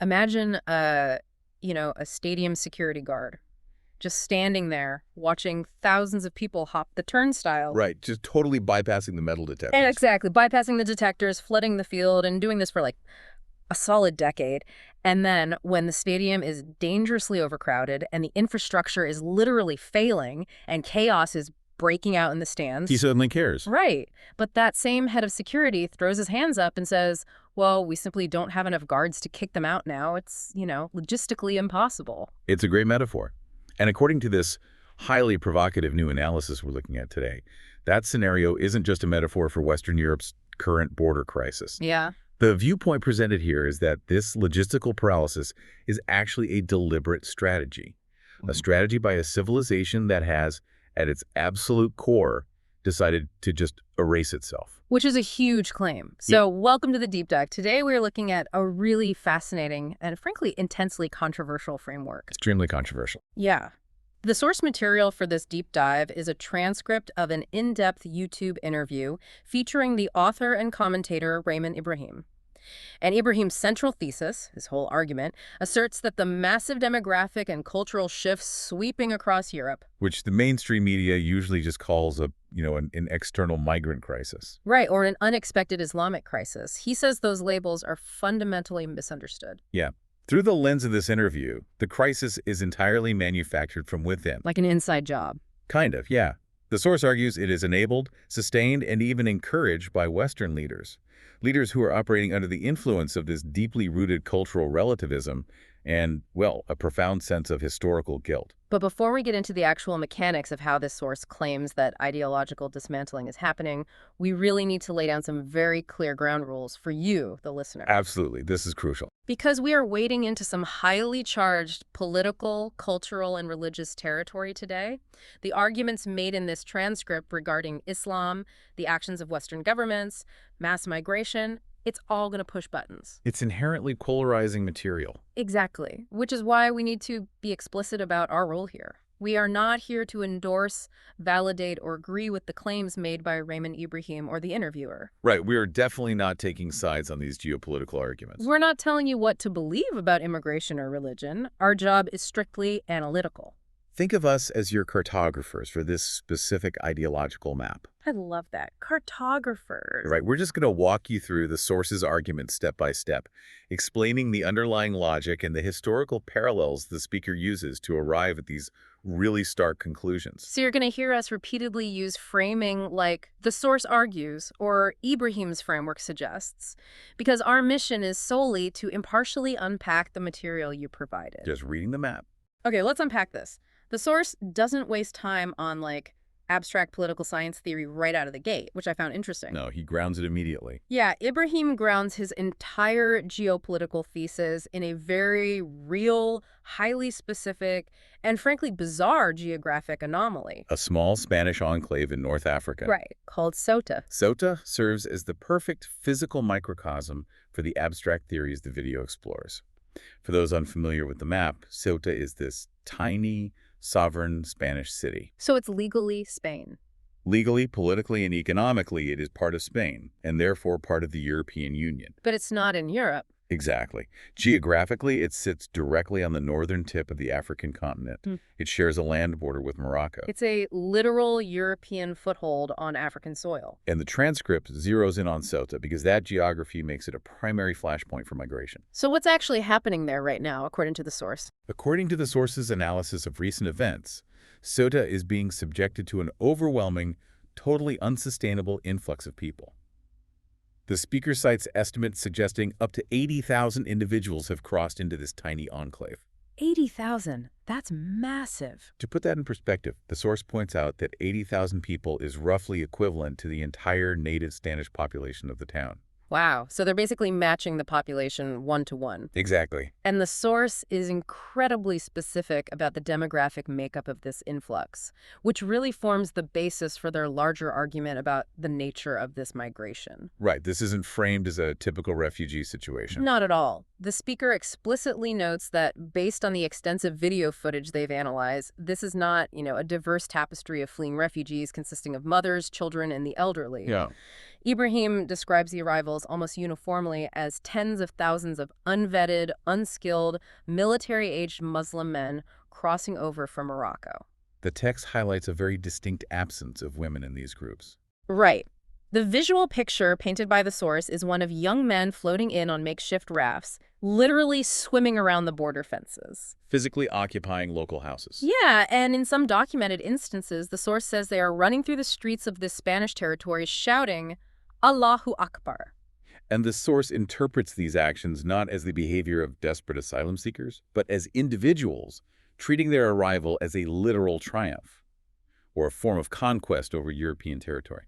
Imagine a stadium security guard just standing there watching thousands of people hop the turnstile. Right, just totally bypassing the metal And detectors. exactly, bypassing the detectors, flooding the field, and doing this for like a solid decade. And then when the stadium is dangerously overcrowded and the infrastructure is literally failing and chaos is breaking out in the stands. He suddenly cares. Right. But that same head of security throws his hands up and says, well, we simply don't have enough guards to kick them out now. It's, logistically impossible. It's a great metaphor. And according to this highly provocative new analysis we're looking at today, that scenario isn't just a metaphor for Western Europe's current border crisis. Yeah. The viewpoint presented here is that this logistical paralysis is actually a deliberate strategy, a strategy by a civilization that has, at its absolute core, decided to just erase itself. Which is a huge claim. So welcome to the Deep Dive. Today we're looking at a really fascinating and frankly intensely controversial framework. Extremely controversial. Yeah. The source material for this deep dive is a transcript of an in-depth YouTube interview featuring the author and commentator Raymond Ibrahim. And Ibrahim's central thesis, his whole argument, asserts that the massive demographic and cultural shifts sweeping across Europe, which the mainstream media usually just calls an external migrant crisis. Right, or an unexpected Islamic crisis. He says those labels are fundamentally misunderstood. Yeah. Through the lens of this interview, the crisis is entirely manufactured from within. Like an inside job. Kind of, yeah. The source argues it is enabled, sustained, and even encouraged by Western leaders. Leaders who are operating under the influence of this deeply rooted cultural relativism and, well, a profound sense of historical guilt. But before we get into the actual mechanics of how this source claims that ideological dismantling is happening, we really need to lay down some very clear ground rules for you, the listener. Absolutely. This is crucial. Because we are wading into some highly charged political, cultural, and religious territory today. The arguments made in this transcript regarding Islam, the actions of Western governments, mass migration, it's all going to push buttons. It's inherently polarizing material. Exactly, which is why we need to be explicit about our role here. We are not here to endorse, validate, or agree with the claims made by Raymond Ibrahim or the interviewer. Right, we are definitely not taking sides on these geopolitical arguments. We're not telling you what to believe about immigration or religion. Our job is strictly analytical. Think of us as your cartographers for this specific ideological map. I love that. Cartographers. Right, we're just going to walk you through the source's argument step by step, explaining the underlying logic and the historical parallels the speaker uses to arrive at these really stark conclusions. So you're going to hear us repeatedly use framing like the source argues or Ibrahim's framework suggests, because our mission is solely to impartially unpack the material you provided. Just reading the map. Okay, let's unpack this. The source doesn't waste time on abstract political science theory right out of the gate, which I found interesting. No, he grounds it immediately. Yeah, Ibrahim grounds his entire geopolitical thesis in a very real, highly specific, and frankly bizarre geographic anomaly. A small Spanish enclave in North Africa. Right, called Ceuta. Ceuta serves as the perfect physical microcosm for the abstract theories the video explores. For those unfamiliar with the map, Ceuta is this tiny, sovereign Spanish city. So it's legally Spain. Legally, politically, and economically, it is part of Spain, and therefore part of the European Union. But it's not in Europe. Exactly. Geographically, it sits directly on the northern tip of the African continent. It shares a land border with Morocco. It's a literal European foothold on African soil. And the transcript zeroes in on Ceuta because that geography makes it a primary flashpoint for migration. So what's actually happening there right now, according to the source? According to the source's analysis of recent events, Ceuta is being subjected to an overwhelming, totally unsustainable influx of people. The speaker cites estimates suggesting up to 80,000 individuals have crossed into this tiny enclave. 80,000? That's massive. To put that in perspective, the source points out that 80,000 people is roughly equivalent to the entire native Spanish population of the town. Wow. So they're basically matching the population 1-to-1. Exactly. And the source is incredibly specific about the demographic makeup of this influx, which really forms the basis for their larger argument about the nature of this migration. Right. This isn't framed as a typical refugee situation. Not at all. The speaker explicitly notes that based on the extensive video footage they've analyzed, this is not, a diverse tapestry of fleeing refugees consisting of mothers, children, and the elderly. Yeah. Ibrahim describes the arrivals almost uniformly as tens of thousands of unvetted, unskilled, military-aged Muslim men crossing over from Morocco. The text highlights a very distinct absence of women in these groups. Right. The visual picture painted by the source is one of young men floating in on makeshift rafts, literally swimming around the border fences. Physically occupying local houses. Yeah, and in some documented instances, the source says they are running through the streets of this Spanish territory shouting, Allahu Akbar. And the source interprets these actions not as the behavior of desperate asylum seekers, but as individuals treating their arrival as a literal triumph or a form of conquest over European territory.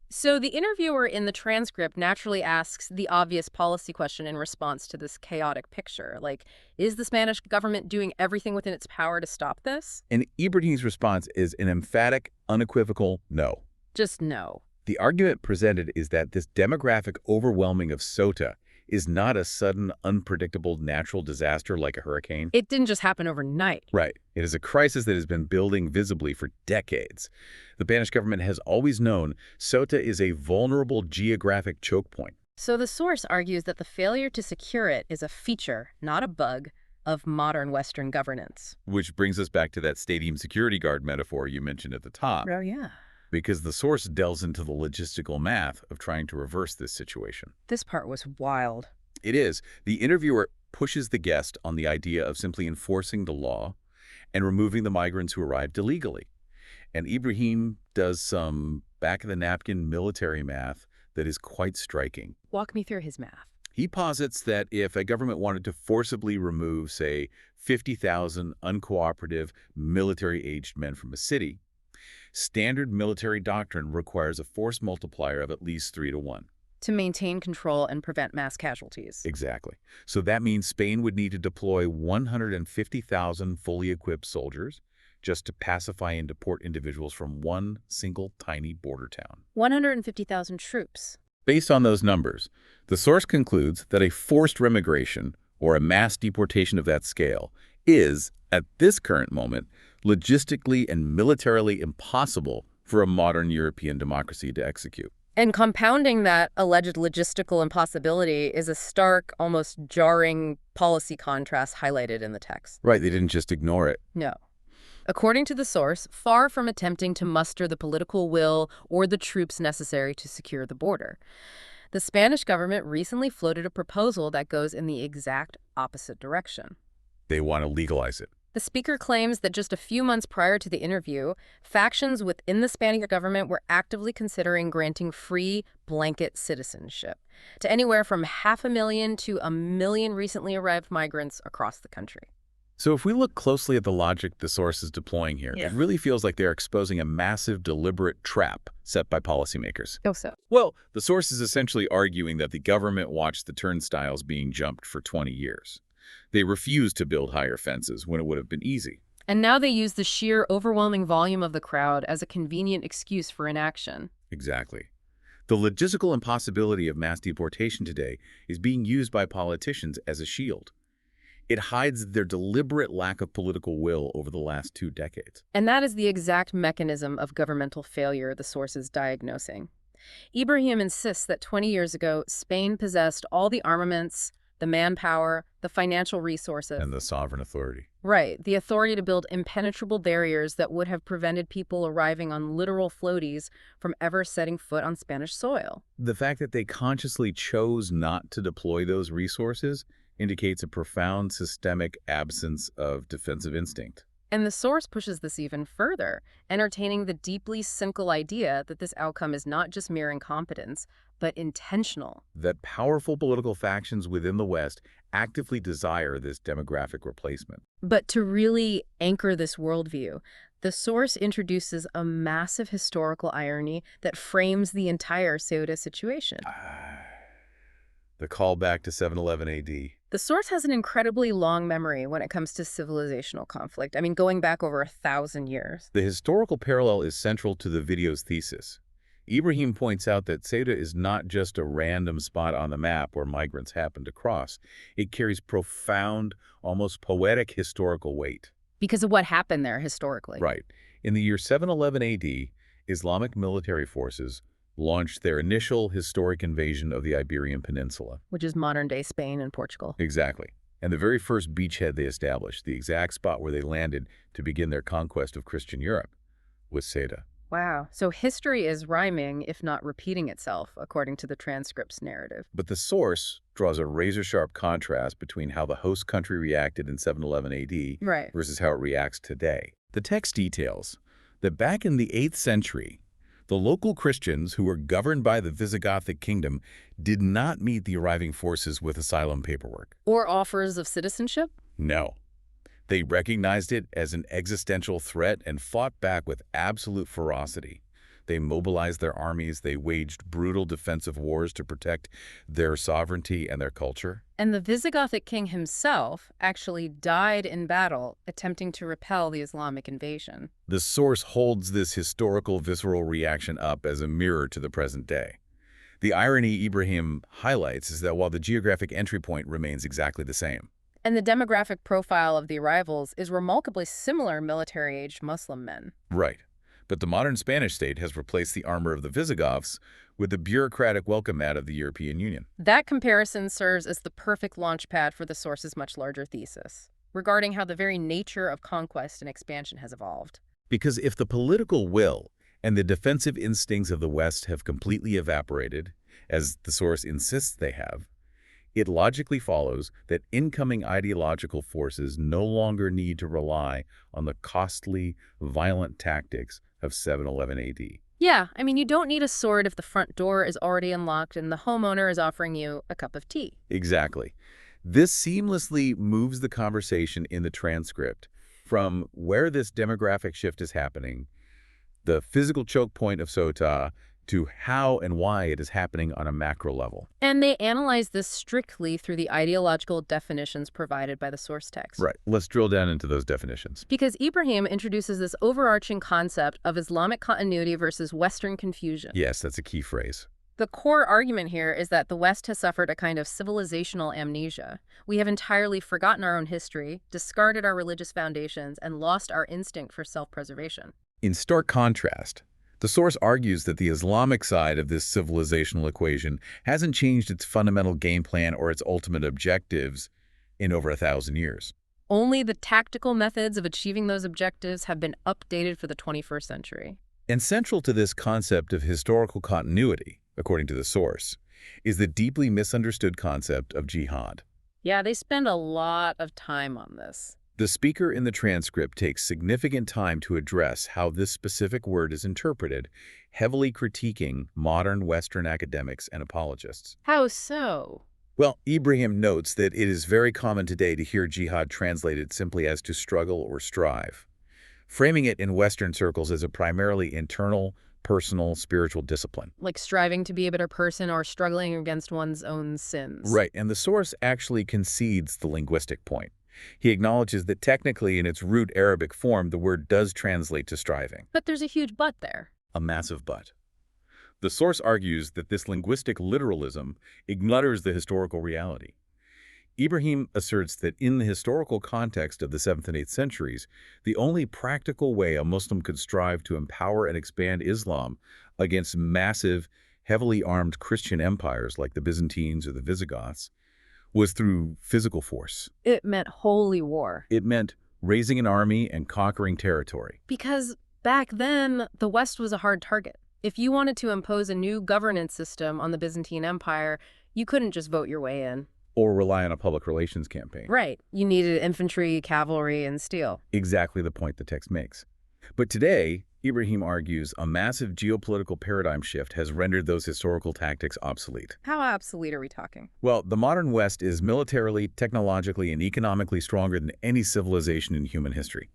So the interviewer in the transcript naturally asks the obvious policy question in response to this chaotic picture. Like, is the Spanish government doing everything within its power to stop this? And Ibrahim's response is an emphatic, unequivocal no. Just no. The argument presented is that this demographic overwhelming of Ceuta is not a sudden, unpredictable natural disaster like a hurricane. It didn't just happen overnight. Right. It is a crisis that has been building visibly for decades. The Spanish government has always known Ceuta is a vulnerable geographic choke point. So the source argues that the failure to secure it is a feature, not a bug, of modern Western governance. Which brings us back to that stadium security guard metaphor you mentioned at the top. Oh, yeah. Because the source delves into the logistical math of trying to reverse this situation. This part was wild. It is. The interviewer pushes the guest on the idea of simply enforcing the law and removing the migrants who arrived illegally. And Ibrahim does some back-of-the-napkin military math that is quite striking. Walk me through his math. He posits that if a government wanted to forcibly remove, say, 50,000 uncooperative, military-aged men from a city, standard military doctrine requires a force multiplier of at least 3 to 1. To maintain control and prevent mass casualties. Exactly. So that means Spain would need to deploy 150,000 fully equipped soldiers just to pacify and deport individuals from one single tiny border town. 150,000 troops. Based on those numbers, the source concludes that a forced remigration, or a mass deportation of that scale, is, at this current moment, logistically and militarily impossible for a modern European democracy to execute. And compounding that alleged logistical impossibility is a stark, almost jarring policy contrast highlighted in the text. Right, they didn't just ignore it. No. According to the source, far from attempting to muster the political will or the troops necessary to secure the border, the Spanish government recently floated a proposal that goes in the exact opposite direction. They want to legalize it. The speaker claims that just a few months prior to the interview, factions within the Spanish government were actively considering granting free blanket citizenship to anywhere from 500,000 to 1 million recently arrived migrants across the country. So if we look closely at the logic the source is deploying here, it really feels like they're exposing a massive, deliberate trap set by policymakers. Oh, so? Well, the source is essentially arguing that the government watched the turnstiles being jumped for 20 years. They refused to build higher fences when it would have been easy. And now they use the sheer overwhelming volume of the crowd as a convenient excuse for inaction. Exactly. The logistical impossibility of mass deportation today is being used by politicians as a shield. It hides their deliberate lack of political will over the last 2 decades. And that is the exact mechanism of governmental failure the source is diagnosing. Ibrahim insists that 20 years ago, Spain possessed all the armaments, the manpower, the financial resources. And the sovereign authority. Right, the authority to build impenetrable barriers that would have prevented people arriving on literal floaties from ever setting foot on Spanish soil. The fact that they consciously chose not to deploy those resources indicates a profound systemic absence of defensive instinct. And the source pushes this even further, entertaining the deeply cynical idea that this outcome is not just mere incompetence, but intentional. That powerful political factions within the West actively desire this demographic replacement. But to really anchor this worldview, the source introduces a massive historical irony that frames the entire Ceuta situation. The callback to 711 AD. The source has an incredibly long memory when it comes to civilizational conflict. Going back over 1,000 years. The historical parallel is central to the video's thesis. Ibrahim points out that Ceuta is not just a random spot on the map where migrants happen to cross. It carries profound, almost poetic historical weight. Because of what happened there historically. Right. In the year 711 AD, Islamic military forces launched their initial historic invasion of the Iberian Peninsula. Which is modern-day Spain and Portugal. Exactly. And the very first beachhead they established, the exact spot where they landed to begin their conquest of Christian Europe, was Ceuta. Wow. So history is rhyming, if not repeating itself, according to the transcript's narrative. But the source draws a razor-sharp contrast between how the host country reacted in 711 AD Right. versus how it reacts today. The text details that back in the 8th century, the local Christians who were governed by the Visigothic kingdom did not meet the arriving forces with asylum paperwork. Or offers of citizenship? No. They recognized it as an existential threat and fought back with absolute ferocity. They mobilized their armies, they waged brutal defensive wars to protect their sovereignty and their culture. And the Visigothic king himself actually died in battle attempting to repel the Islamic invasion. The source holds this historical visceral reaction up as a mirror to the present day. The irony Ibrahim highlights is that while the geographic entry point remains exactly the same, And the demographic profile of the arrivals is remarkably similar military-aged Muslim men. right, but the modern Spanish state has replaced the armor of the Visigoths with the bureaucratic welcome mat of the European Union. That comparison serves as the perfect launchpad for the source's much larger thesis, regarding how the very nature of conquest and expansion has evolved. Because if the political will and the defensive instincts of the West have completely evaporated, as the source insists they have, it logically follows that incoming ideological forces no longer need to rely on the costly, violent tactics of 711 AD. Yeah, I mean, you don't need a sword if the front door is already unlocked and the homeowner is offering you a cup of tea. Exactly. This seamlessly moves the conversation in the transcript from where this demographic shift is happening, the physical choke point of Ceuta, to how and why it is happening on a macro level. And they analyze this strictly through the ideological definitions provided by the source text. Right. Let's drill down into those definitions. Because Ibrahim introduces this overarching concept of Islamic continuity versus Western confusion. Yes, that's a key phrase. The core argument here is that the West has suffered a kind of civilizational amnesia. We have entirely forgotten our own history, discarded our religious foundations, and lost our instinct for self-preservation. In stark contrast, the source argues that the Islamic side of this civilizational equation hasn't changed its fundamental game plan or its ultimate objectives in over 1,000 years. Only the tactical methods of achieving those objectives have been updated for the 21st century. And central to this concept of historical continuity, according to the source, is the deeply misunderstood concept of jihad. Yeah, they spend a lot of time on this. The speaker in the transcript takes significant time to address how this specific word is interpreted, heavily critiquing modern Western academics and apologists. How so? Well, Ibrahim notes that it is very common today to hear jihad translated simply as to struggle or strive, framing it in Western circles as a primarily internal, personal, spiritual discipline. Like striving to be a better person or struggling against one's own sins. Right, and the source actually concedes the linguistic point. He acknowledges that technically in its root Arabic form, the word does translate to striving. But there's a huge but there. A massive but. The source argues that this linguistic literalism ignores the historical reality. Ibrahim asserts that in the historical context of the 7th and 8th centuries, the only practical way a Muslim could strive to empower and expand Islam against massive, heavily armed Christian empires like the Byzantines or the Visigoths was through physical force. It meant holy war. It meant raising an army and conquering territory. Because back then, the West was a hard target. If you wanted to impose a new governance system on the Byzantine Empire, you couldn't just vote your way in. Or rely on a public relations campaign. Right. You needed infantry, cavalry, and steel. Exactly the point the text makes. But today, Ibrahim argues a massive geopolitical paradigm shift has rendered those historical tactics obsolete. How obsolete are we talking? Well, the modern West is militarily, technologically, and economically stronger than any civilization in human history.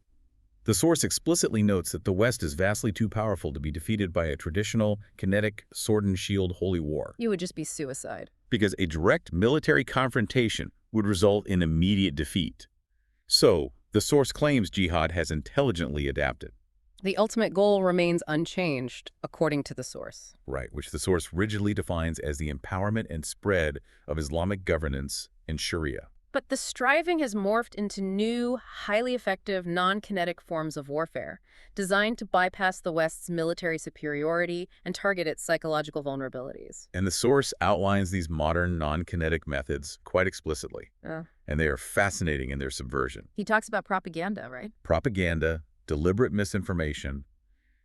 The source explicitly notes that the West is vastly too powerful to be defeated by a traditional, kinetic, sword and shield holy war. It would just be suicide. Because a direct military confrontation would result in immediate defeat. So, the source claims jihad has intelligently adapted. The ultimate goal remains unchanged, according to the source. Right, which the source rigidly defines as the empowerment and spread of Islamic governance and Sharia. But the striving has morphed into new, highly effective, non-kinetic forms of warfare, designed to bypass the West's military superiority and target its psychological vulnerabilities. And the source outlines these modern non-kinetic methods quite explicitly, and they are fascinating in their subversion. He talks about propaganda, right? Propaganda, deliberate misinformation,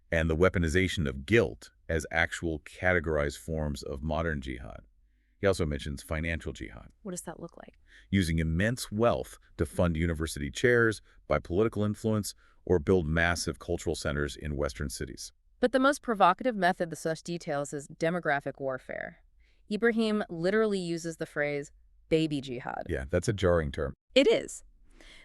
and the weaponization of guilt as actual categorized forms of modern jihad. He also mentions financial jihad. What does that look like? Using immense wealth to fund university chairs, buy political influence, or build massive cultural centers in Western cities. But the most provocative method the source details is demographic warfare. Ibrahim literally uses the phrase, baby jihad. Yeah, that's a jarring term. It is.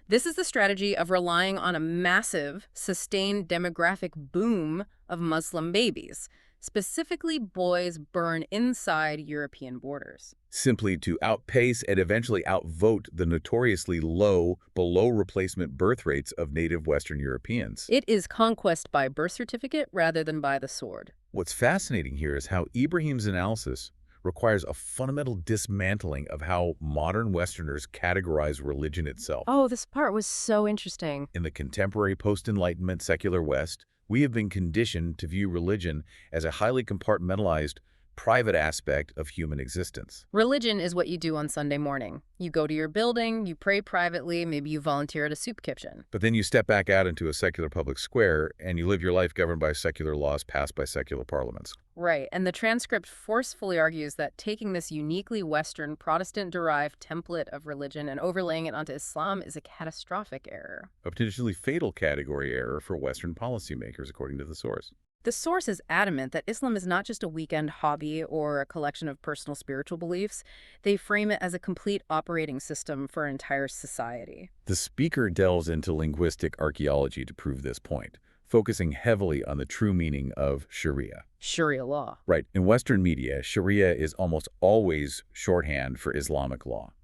This is the strategy of relying on a massive, sustained demographic boom of Muslim babies, specifically boys born inside European borders. Simply to outpace and eventually outvote the notoriously low, below replacement birth rates of native Western Europeans. It is conquest by birth certificate rather than by the sword. What's fascinating here is how Ibrahim's analysis requires a fundamental dismantling of how modern Westerners categorize religion itself. Oh, this part was so interesting. In the contemporary post-Enlightenment secular West, we have been conditioned to view religion as a highly compartmentalized, private aspect of human existence. Religion is what you do on Sunday morning. You go to your building, you pray privately, maybe you volunteer at a soup kitchen. But then you step back out into a secular public square and you live your life governed by secular laws passed by secular parliaments. Right, and the transcript forcefully argues that taking this uniquely Western, Protestant-derived template of religion and overlaying it onto Islam is a catastrophic error. A potentially fatal category error for Western policymakers, according to the source. The source is adamant that Islam is not just a weekend hobby or a collection of personal spiritual beliefs. They frame it as a complete operating system for an entire society. The speaker delves into linguistic archaeology to prove this point, focusing heavily on the true meaning of Sharia. Sharia law. Right. In Western media, Sharia is almost always shorthand for Islamic law,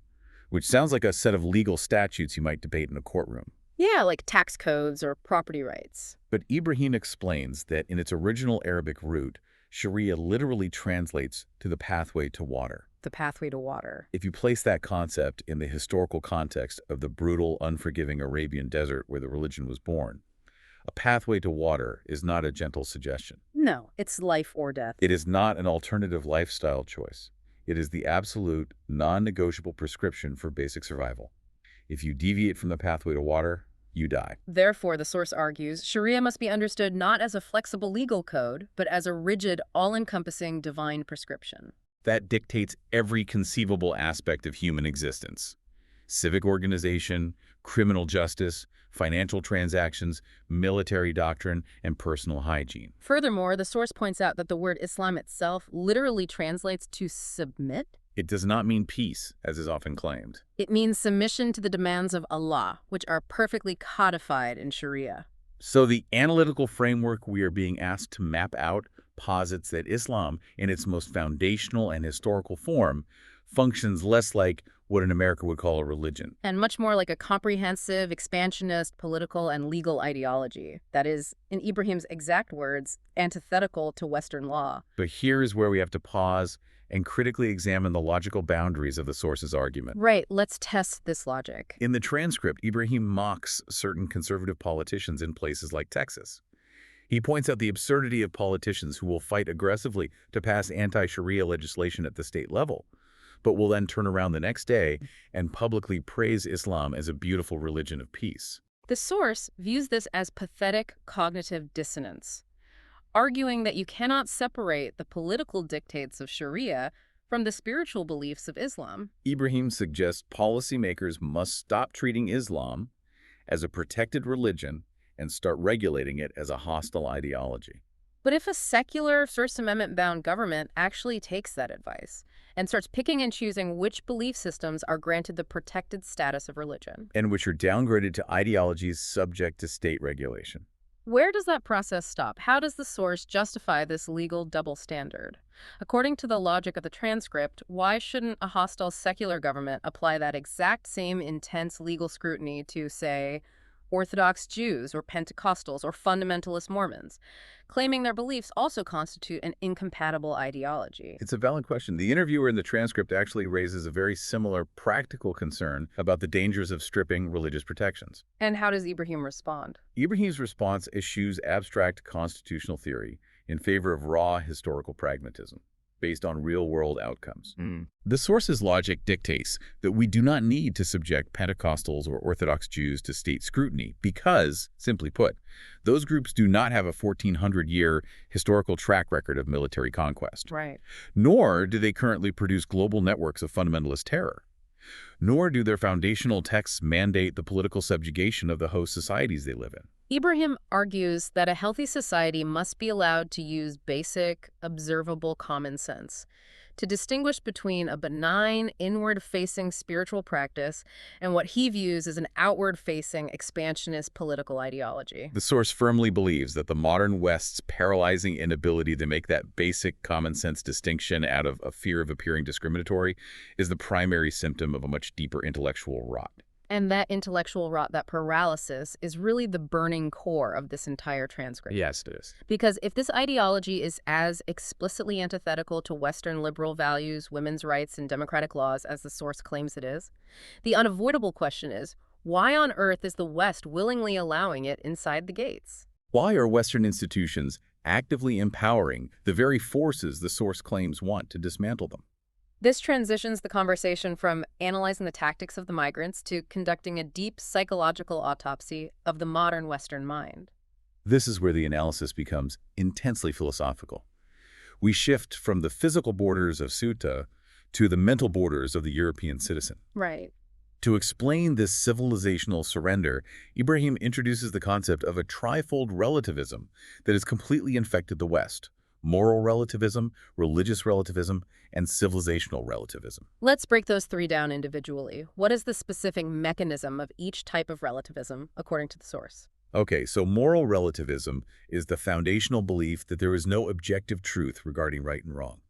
which sounds like a set of legal statutes you might debate in a courtroom. Yeah, like tax codes or property rights. But Ibrahim explains that in its original Arabic root, Sharia literally translates to the pathway to water. The pathway to water. If you place that concept in the historical context of the brutal, unforgiving Arabian desert where the religion was born, a pathway to water is not a gentle suggestion. No, it's life or death. It is not an alternative lifestyle choice. It is the absolute, non-negotiable prescription for basic survival. If you deviate from the pathway to water, you die. Therefore, the source argues, Sharia must be understood not as a flexible legal code, but as a rigid, all-encompassing divine prescription. That dictates every conceivable aspect of human existence. Civic organization, criminal justice, financial transactions, military doctrine, and personal hygiene. Furthermore, the source points out that the word Islam itself literally translates to submit. It does not mean peace, as is often claimed. It means submission to the demands of Allah, which are perfectly codified in Sharia. So the analytical framework we are being asked to map out posits that Islam, in its most foundational and historical form, functions less like what in America would call a religion. And much more like a comprehensive, expansionist, political, and legal ideology that is, in Ibrahim's exact words, antithetical to Western law. But here is where we have to pause and critically examine the logical boundaries of the source's argument. Right, let's test this logic. In the transcript, Ibrahim mocks certain conservative politicians in places like Texas. He points out the absurdity of politicians who will fight aggressively to pass anti-Sharia legislation at the state level, but will then turn around the next day and publicly praise Islam as a beautiful religion of peace. The source views this as pathetic cognitive dissonance, arguing that you cannot separate the political dictates of Sharia from the spiritual beliefs of Islam. Ibrahim suggests policymakers must stop treating Islam as a protected religion and start regulating it as a hostile ideology. But if a secular First Amendment-bound government actually takes that advice and starts picking and choosing which belief systems are granted the protected status of religion, and which are downgraded to ideologies subject to state regulation. where does that process stop? How does the source justify this legal double standard? According to the logic of the transcript, why shouldn't a hostile secular government apply that exact same intense legal scrutiny to, say, Orthodox Jews or Pentecostals or fundamentalist Mormons, claiming their beliefs also constitute an incompatible ideology. It's a valid question. The interviewer in the transcript actually raises a very similar practical concern about the dangers of stripping religious protections. And how does Ibrahim respond? Ibrahim's response eschews abstract constitutional theory in favor of raw historical pragmatism, based on real-world outcomes. The source's logic dictates that we do not need to subject Pentecostals or Orthodox Jews to state scrutiny because, simply put, those groups do not have a 1,400-year historical track record of military conquest. Right. Nor do they currently produce global networks of fundamentalist terror. Nor do their foundational texts mandate the political subjugation of the host societies they live in. Ibrahim argues that a healthy society must be allowed to use basic, observable common sense to distinguish between a benign, inward-facing spiritual practice and what he views as an outward-facing, expansionist political ideology. The source firmly believes that the modern West's paralyzing inability to make that basic common sense distinction out of a fear of appearing discriminatory is the primary symptom of a much deeper intellectual rot. And that intellectual rot, that paralysis, is really the burning core of this entire transcript. Yes, it is. Because if this ideology is as explicitly antithetical to Western liberal values, women's rights, and democratic laws as the source claims it is, the unavoidable question is, why on earth is the West willingly allowing it inside the gates? Why are Western institutions actively empowering the very forces the source claims want to dismantle them? This transitions the conversation from analyzing the tactics of the migrants to conducting a deep psychological autopsy of the modern Western mind. This is where the analysis becomes intensely philosophical. We shift from the physical borders of Ceuta to the mental borders of the European citizen. Right. To explain this civilizational surrender, Ibrahim introduces the concept of a trifold relativism that has completely infected the West: moral relativism, religious relativism, and civilizational relativism. Let's break those three down individually. What is the specific mechanism of each type of relativism, according to the source? Okay, so moral relativism is the foundational belief that there is no objective truth regarding right and wrong.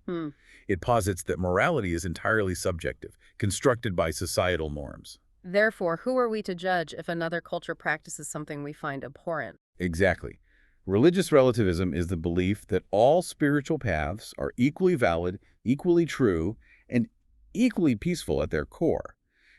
It posits that morality is entirely subjective, constructed by societal norms. Therefore, who are we to judge if another culture practices something we find abhorrent? Exactly. Religious relativism is the belief that all spiritual paths are equally valid, equally true, and equally peaceful at their core,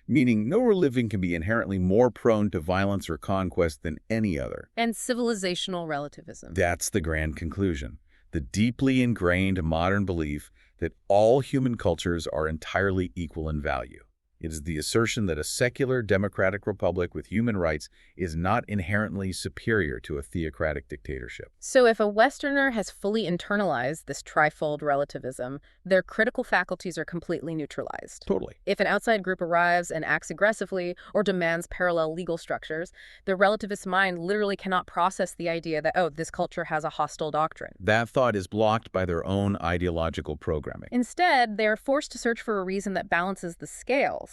meaning no religion can be inherently more prone to violence or conquest than any other. And civilizational relativism. That's the grand conclusion, the deeply ingrained modern belief that all human cultures are entirely equal in value. It is the assertion that a secular democratic republic with human rights is not inherently superior to a theocratic dictatorship. So if a Westerner has fully internalized this trifold relativism, their critical faculties are completely neutralized. Totally. If an outside group arrives and acts aggressively or demands parallel legal structures, the relativist mind literally cannot process the idea that, oh, this culture has a hostile doctrine. That thought is blocked by their own ideological programming. Instead, they are forced to search for a reason that balances the scales,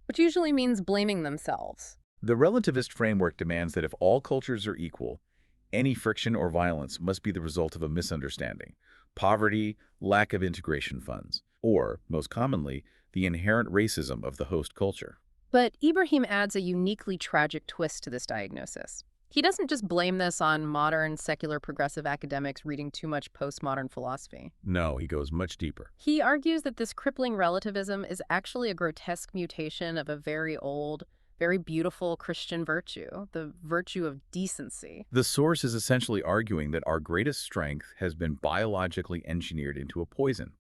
which usually means blaming themselves. The relativist framework demands that if all cultures are equal, any friction or violence must be the result of a misunderstanding, poverty, lack of integration funds, or, most commonly, the inherent racism of the host culture. But Ibrahim adds a uniquely tragic twist to this diagnosis. He doesn't just blame this on modern, secular, progressive academics reading too much postmodern philosophy. No, he goes much deeper. He argues that this crippling relativism is actually a grotesque mutation of a very old, very beautiful Christian virtue, the virtue of decency. The source is essentially arguing that our greatest strength has been biologically engineered into a poison.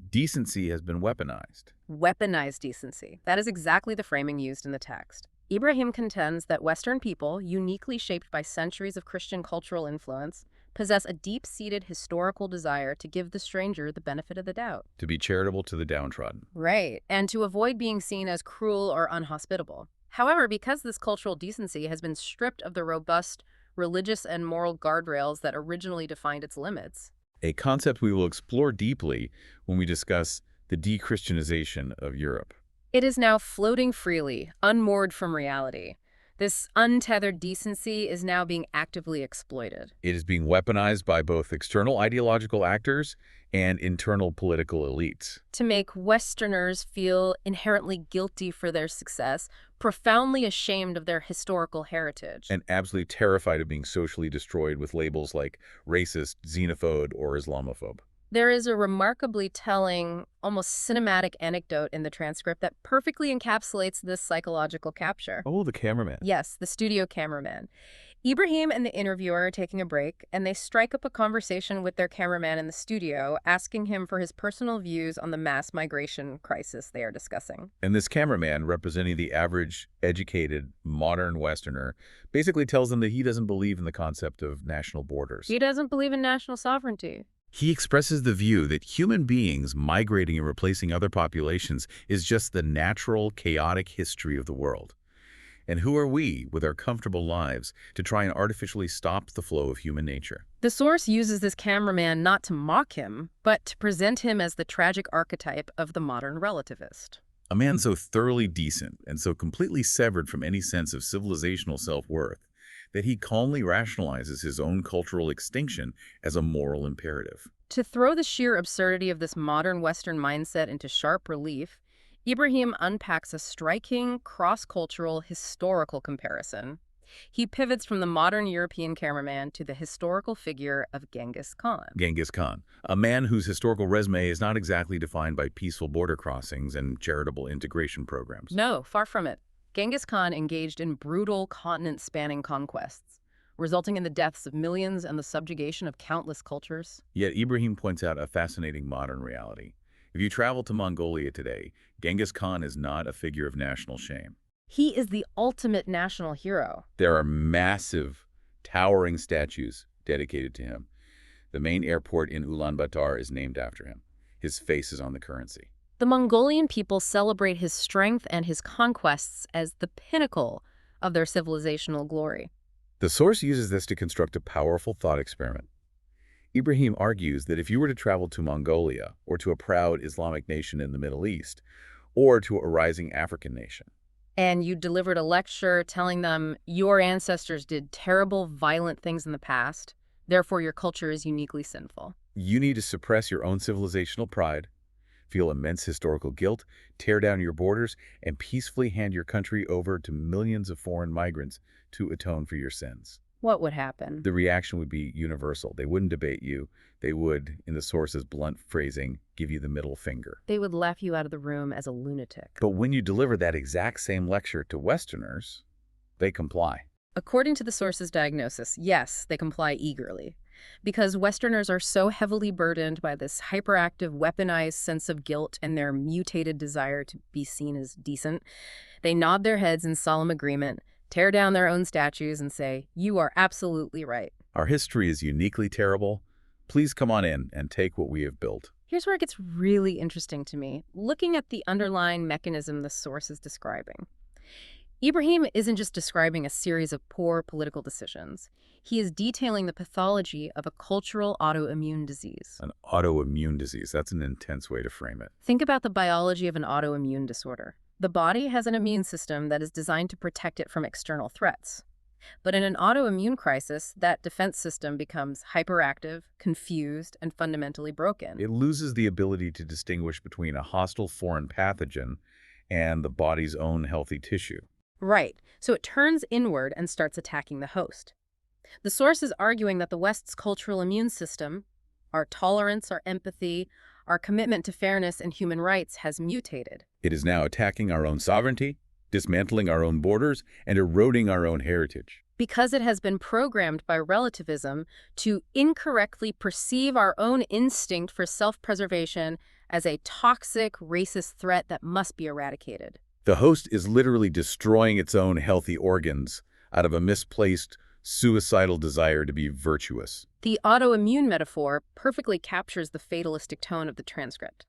Decency has been weaponized. Weaponized decency. That is exactly the framing used in the text. Ibrahim contends that Western people, uniquely shaped by centuries of Christian cultural influence, possess a deep-seated historical desire to give the stranger the benefit of the doubt. To be charitable to the downtrodden. Right, and to avoid being seen as cruel or unhospitable. However, because this cultural decency has been stripped of the robust religious and moral guardrails that originally defined its limits, a concept we will explore deeply when we discuss the de-Christianization of Europe. it is now floating freely, unmoored from reality. This untethered decency is now being actively exploited. It is being weaponized by both external ideological actors and internal political elites. To make Westerners feel inherently guilty for their success, profoundly ashamed of their historical heritage. And absolutely terrified of being socially destroyed with labels like racist, xenophobe, or Islamophobe. There is a remarkably telling, almost cinematic anecdote in the transcript that perfectly encapsulates this psychological capture. Oh, the cameraman. Yes, the studio cameraman. Ibrahim and the interviewer are taking a break, and they strike up a conversation with their cameraman in the studio, asking him for his personal views on the mass migration crisis they are discussing. And this cameraman, representing the average, educated, modern Westerner, basically tells them that he doesn't believe in the concept of national borders. He doesn't believe in national sovereignty. He expresses the view that human beings migrating and replacing other populations is just the natural, chaotic history of the world. And who are we, with our comfortable lives, to try and artificially stop the flow of human nature? The source uses this cameraman not to mock him, but to present him as the tragic archetype of the modern relativist. A man so thoroughly decent and so completely severed from any sense of civilizational self-worth that he calmly rationalizes his own cultural extinction as a moral imperative. To throw the sheer absurdity of this modern Western mindset into sharp relief, Ibrahim unpacks a striking, cross-cultural, historical comparison. He pivots from the modern European cameraman to the historical figure of Genghis Khan. Genghis Khan, a man whose historical resume is not exactly defined by peaceful border crossings and charitable integration programs. No, far from it. Genghis Khan engaged in brutal, continent-spanning conquests, resulting in the deaths of millions and the subjugation of countless cultures. Yet Ibrahim points out a fascinating modern reality. If you travel to Mongolia today, Genghis Khan is not a figure of national shame. He is the ultimate national hero. There are massive, towering statues dedicated to him. The main airport in Ulaanbaatar is named after him. His face is on the currency. The Mongolian people celebrate his strength and his conquests as the pinnacle of their civilizational glory. The source uses this to construct a powerful thought experiment. Ibrahim argues that if you were to travel to Mongolia, or to a proud Islamic nation in the Middle East, or to a rising African nation, and you delivered a lecture telling them your ancestors did terrible, violent things in the past, therefore your culture is uniquely sinful. you need to suppress your own civilizational pride, feel immense historical guilt, tear down your borders, and peacefully hand your country over to millions of foreign migrants to atone for your sins. What would happen? The reaction would be universal. They wouldn't debate you. They would, in the source's blunt phrasing, give you the middle finger. They would laugh you out of the room as a lunatic. But when you deliver that exact same lecture to Westerners, they comply. According to the source's diagnosis, yes, they comply eagerly. Because Westerners are so heavily burdened by this hyperactive, weaponized sense of guilt and their mutated desire to be seen as decent, they nod their heads in solemn agreement, tear down their own statues, and say, "You are absolutely right." Our history is uniquely terrible. Please come on in and take what we have built. Here's where it gets really interesting to me, looking at the underlying mechanism the source is describing. Ibrahim isn't just describing a series of poor political decisions. He is detailing the pathology of a cultural autoimmune disease. An autoimmune disease. That's an intense way to frame it. Think about the biology of an autoimmune disorder. The body has an immune system that is designed to protect it from external threats. But in an autoimmune crisis, that defense system becomes hyperactive, confused, and fundamentally broken. It loses the ability to distinguish between a hostile foreign pathogen and the body's own healthy tissue. Right. So it turns inward and starts attacking the host. The source is arguing that the West's cultural immune system, our tolerance, our empathy, our commitment to fairness and human rights has mutated. It is now attacking our own sovereignty, dismantling our own borders, and eroding our own heritage. Because it has been programmed by relativism to incorrectly perceive our own instinct for self-preservation as a toxic, racist threat that must be eradicated. The host is literally destroying its own healthy organs out of a misplaced, suicidal desire to be virtuous. The autoimmune metaphor perfectly captures the fatalistic tone of the transcript.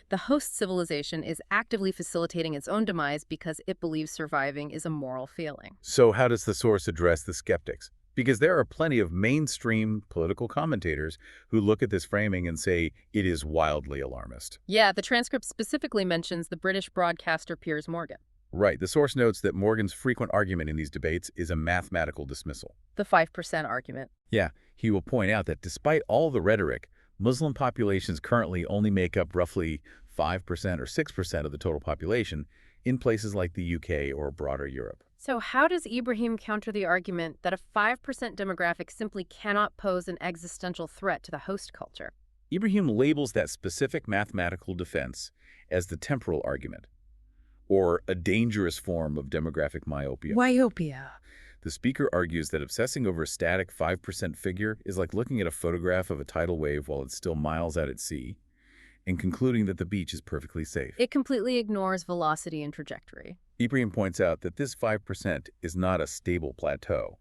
The host civilization is actively facilitating its own demise because it believes surviving is a moral failing. So how does the source address the skeptics? Because there are plenty of mainstream political commentators who look at this framing and say it is wildly alarmist. Yeah, the transcript specifically mentions the British broadcaster Piers Morgan. Right. The source notes that Morgan's frequent argument in these debates is a mathematical dismissal. The 5% argument. Yeah, he will point out that despite all the rhetoric, Muslim populations currently only make up roughly 5% or 6% of the total population in places like the UK or broader Europe. So how does Ibrahim counter the argument that a 5% demographic simply cannot pose an existential threat to the host culture? Ibrahim labels that specific mathematical defense as the temporal argument, or a dangerous form of demographic myopia. Myopia. The speaker argues that obsessing over a static 5% figure is like looking at a photograph of a tidal wave while it's still miles out at sea, and concluding that the beach is perfectly safe. It completely ignores velocity and trajectory. Ibrahim points out that this 5% is not a stable plateau.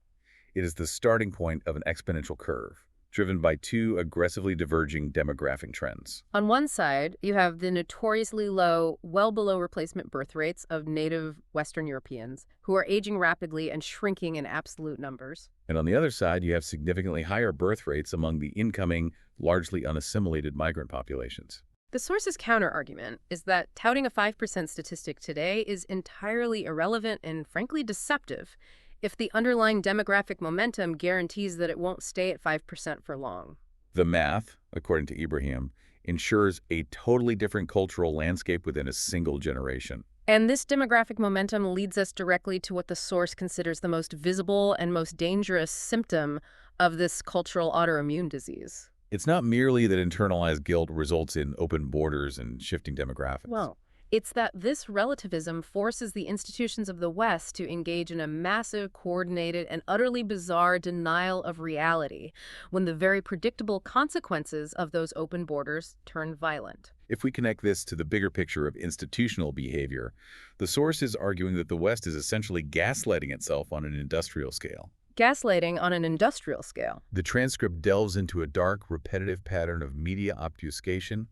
It is the starting point of an exponential curve, driven by two aggressively diverging demographic trends. On one side, you have the notoriously low, well below replacement birth rates of native Western Europeans, who are aging rapidly and shrinking in absolute numbers. And on the other side, you have significantly higher birth rates among the incoming, largely unassimilated migrant populations. The source's counter-argument is that touting a 5% statistic today is entirely irrelevant and, frankly, deceptive if the underlying demographic momentum guarantees that it won't stay at 5% for long. The math, according to Ibrahim, ensures a totally different cultural landscape within a single generation. And this demographic momentum leads us directly to what the source considers the most visible and most dangerous symptom of this cultural autoimmune disease. It's not merely that internalized guilt results in open borders and shifting demographics. Well, it's that this relativism forces the institutions of the West to engage in a massive, coordinated, and utterly bizarre denial of reality when the very predictable consequences of those open borders turn violent. If we connect this to the bigger picture of institutional behavior, the source is arguing that the West is essentially gaslighting itself on an industrial scale. Gaslighting on an industrial scale. The transcript delves into a dark, repetitive pattern of media obfuscation,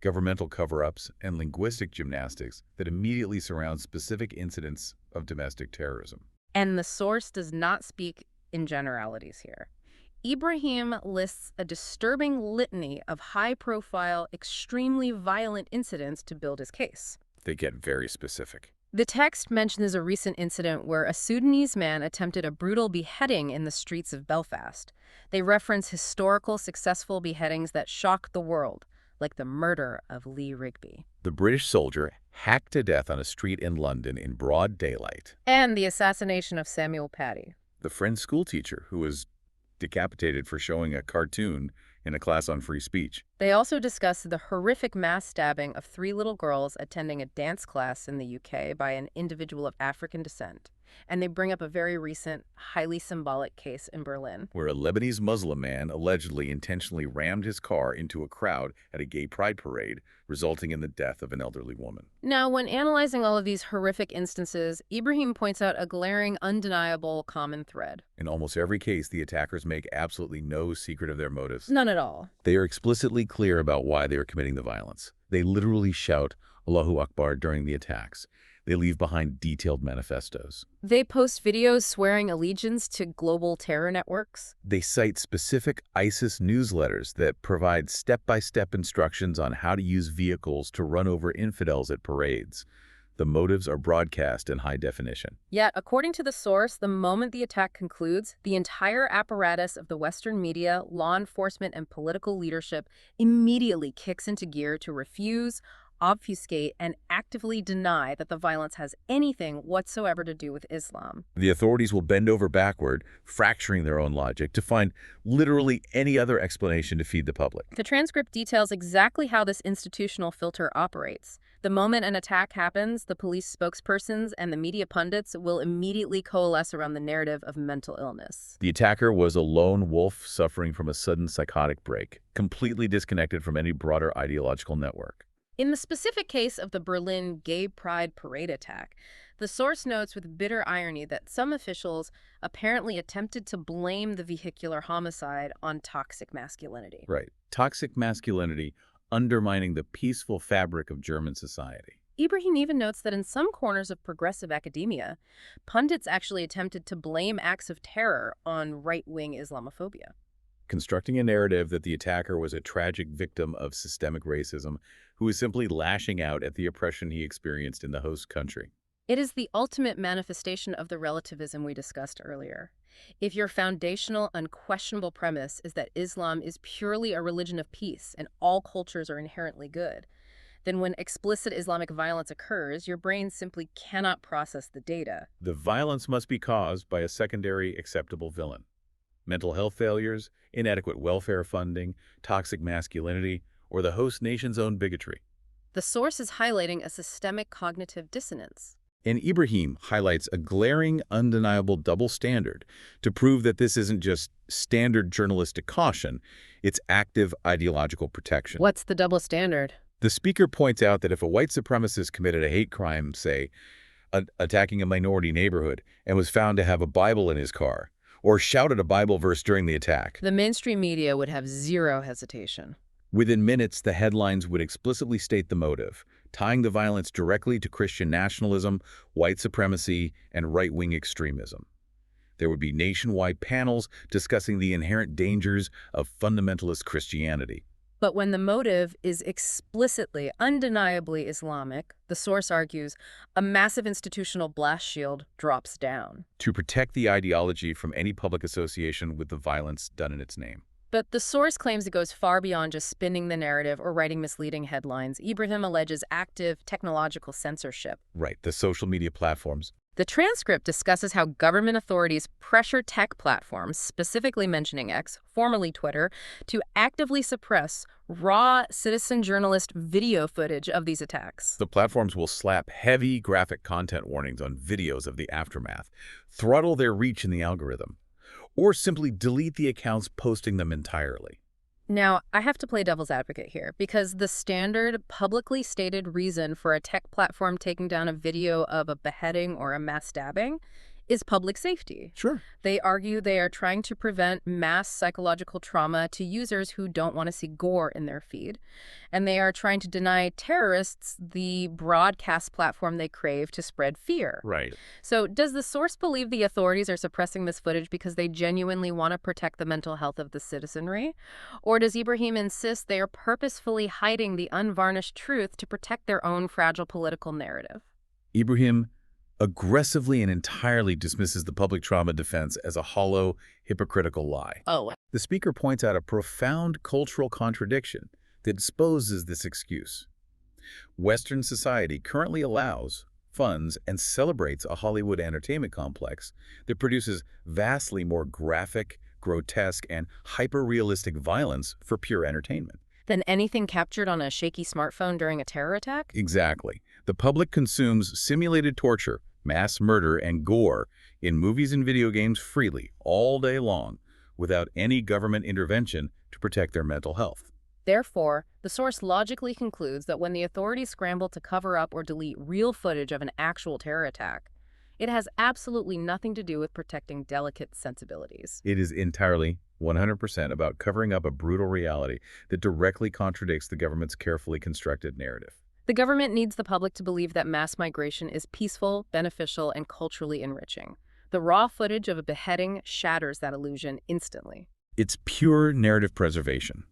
governmental cover-ups, and linguistic gymnastics that immediately surround specific incidents of domestic terrorism. And the source does not speak in generalities here. Ibrahim lists a disturbing litany of high-profile, extremely violent incidents to build his case. They get very specific. The text mentions a recent incident where a Sudanese man attempted a brutal beheading in the streets of Belfast. They reference historical, successful beheadings that shocked the world, like the murder of Lee Rigby. The British soldier hacked to death on a street in London in broad daylight. And the assassination of Samuel Paty. The French schoolteacher who was decapitated for showing a cartoon in a class on free speech. They also discuss the horrific mass stabbing of 3 little girls attending a dance class in the UK by an individual of African descent. And they bring up a very recent, highly symbolic case in Berlin, where a Lebanese Muslim man allegedly intentionally rammed his car into a crowd at a gay pride parade, resulting in the death of an elderly woman. Now, when analyzing all of these horrific instances, Ibrahim points out a glaring, undeniable common thread. In almost every case, the attackers make absolutely no secret of their motives. None at all. They are explicitly clear about why they are committing the violence. They literally shout Allahu Akbar during the attacks. They leave behind detailed manifestos. They post videos swearing allegiance to global terror networks. They cite specific ISIS newsletters that provide step-by-step instructions on how to use vehicles to run over infidels at parades. The motives are broadcast in high definition. Yet, according to the source, the moment the attack concludes, the entire apparatus of the Western media, law enforcement, and political leadership immediately kicks into gear to refuse, obfuscate, and actively deny that the violence has anything whatsoever to do with Islam. The authorities will bend over backward, fracturing their own logic, to find literally any other explanation to feed the public. The transcript details exactly how this institutional filter operates. The moment an attack happens, the police spokespersons and the media pundits will immediately coalesce around the narrative of mental illness. The attacker was a lone wolf suffering from a sudden psychotic break, completely disconnected from any broader ideological network. In the specific case of the Berlin Gay Pride Parade attack, the source notes with bitter irony that some officials apparently attempted to blame the vehicular homicide on toxic masculinity. Right. Toxic masculinity undermining the peaceful fabric of German society. Ibrahim even notes that in some corners of progressive academia, pundits actually attempted to blame acts of terror on right-wing Islamophobia, constructing a narrative that the attacker was a tragic victim of systemic racism who was simply lashing out at the oppression he experienced in the host country. It is the ultimate manifestation of the relativism we discussed earlier. If your foundational, unquestionable premise is that Islam is purely a religion of peace and all cultures are inherently good, then when explicit Islamic violence occurs, your brain simply cannot process the data. The violence must be caused by a secondary acceptable villain. Mental health failures, inadequate welfare funding, toxic masculinity, or the host nation's own bigotry. The source is highlighting a systemic cognitive dissonance. And Ibrahim highlights a glaring, undeniable double standard to prove that this isn't just standard journalistic caution, it's active ideological protection. What's the double standard? The speaker points out that if a white supremacist committed a hate crime, say, attacking a minority neighborhood, and was found to have a Bible in his car, or shouted a Bible verse during the attack, The mainstream media would have zero hesitation. within minutes the headlines would explicitly state the motive, tying the violence directly to Christian nationalism, white supremacy, and right-wing extremism. There would be nationwide panels discussing the inherent dangers of fundamentalist Christianity. But when the motive is explicitly, undeniably Islamic, the source argues, a massive institutional blast shield drops down. To protect the ideology from any public association with the violence done in its name. But the source claims it goes far beyond just spinning the narrative or writing misleading headlines. Ibrahim alleges active technological censorship. Right, the social media platforms. The transcript discusses how government authorities pressure tech platforms, specifically mentioning X, formerly Twitter, to actively suppress raw citizen journalist video footage of these attacks. The platforms will slap heavy graphic content warnings on videos of the aftermath, throttle their reach in the algorithm, or simply delete the accounts posting them entirely. Now, I have to play devil's advocate here, because the standard, publicly stated reason for a tech platform taking down a video of a beheading or a mass stabbing is public safety. Sure. They argue they are trying to prevent mass psychological trauma to users who don't want to see gore in their feed. And they are trying to deny terrorists the broadcast platform they crave to spread fear. Right. So does the source believe the authorities are suppressing this footage because they genuinely want to protect the mental health of the citizenry? Or does Ibrahim insist they are purposefully hiding the unvarnished truth to protect their own fragile political narrative? Ibrahim aggressively and entirely dismisses the public trauma defense as a hollow, hypocritical lie. Oh. The speaker points out a profound cultural contradiction that exposes this excuse. Western society currently allows, funds, and celebrates a Hollywood entertainment complex that produces vastly more graphic, grotesque, and hyper-realistic violence for pure entertainment. Than anything captured on a shaky smartphone during a terror attack? Exactly. The public consumes simulated torture, mass murder, and gore in movies and video games freely, all day long, without any government intervention to protect their mental health. Therefore, the source logically concludes that when the authorities scramble to cover up or delete real footage of an actual terror attack, it has absolutely nothing to do with protecting delicate sensibilities. It is entirely, 100% about covering up a brutal reality that directly contradicts the government's carefully constructed narrative. The government needs the public to believe that mass migration is peaceful, beneficial, and culturally enriching. The raw footage of a beheading shatters that illusion instantly. It's pure narrative preservation.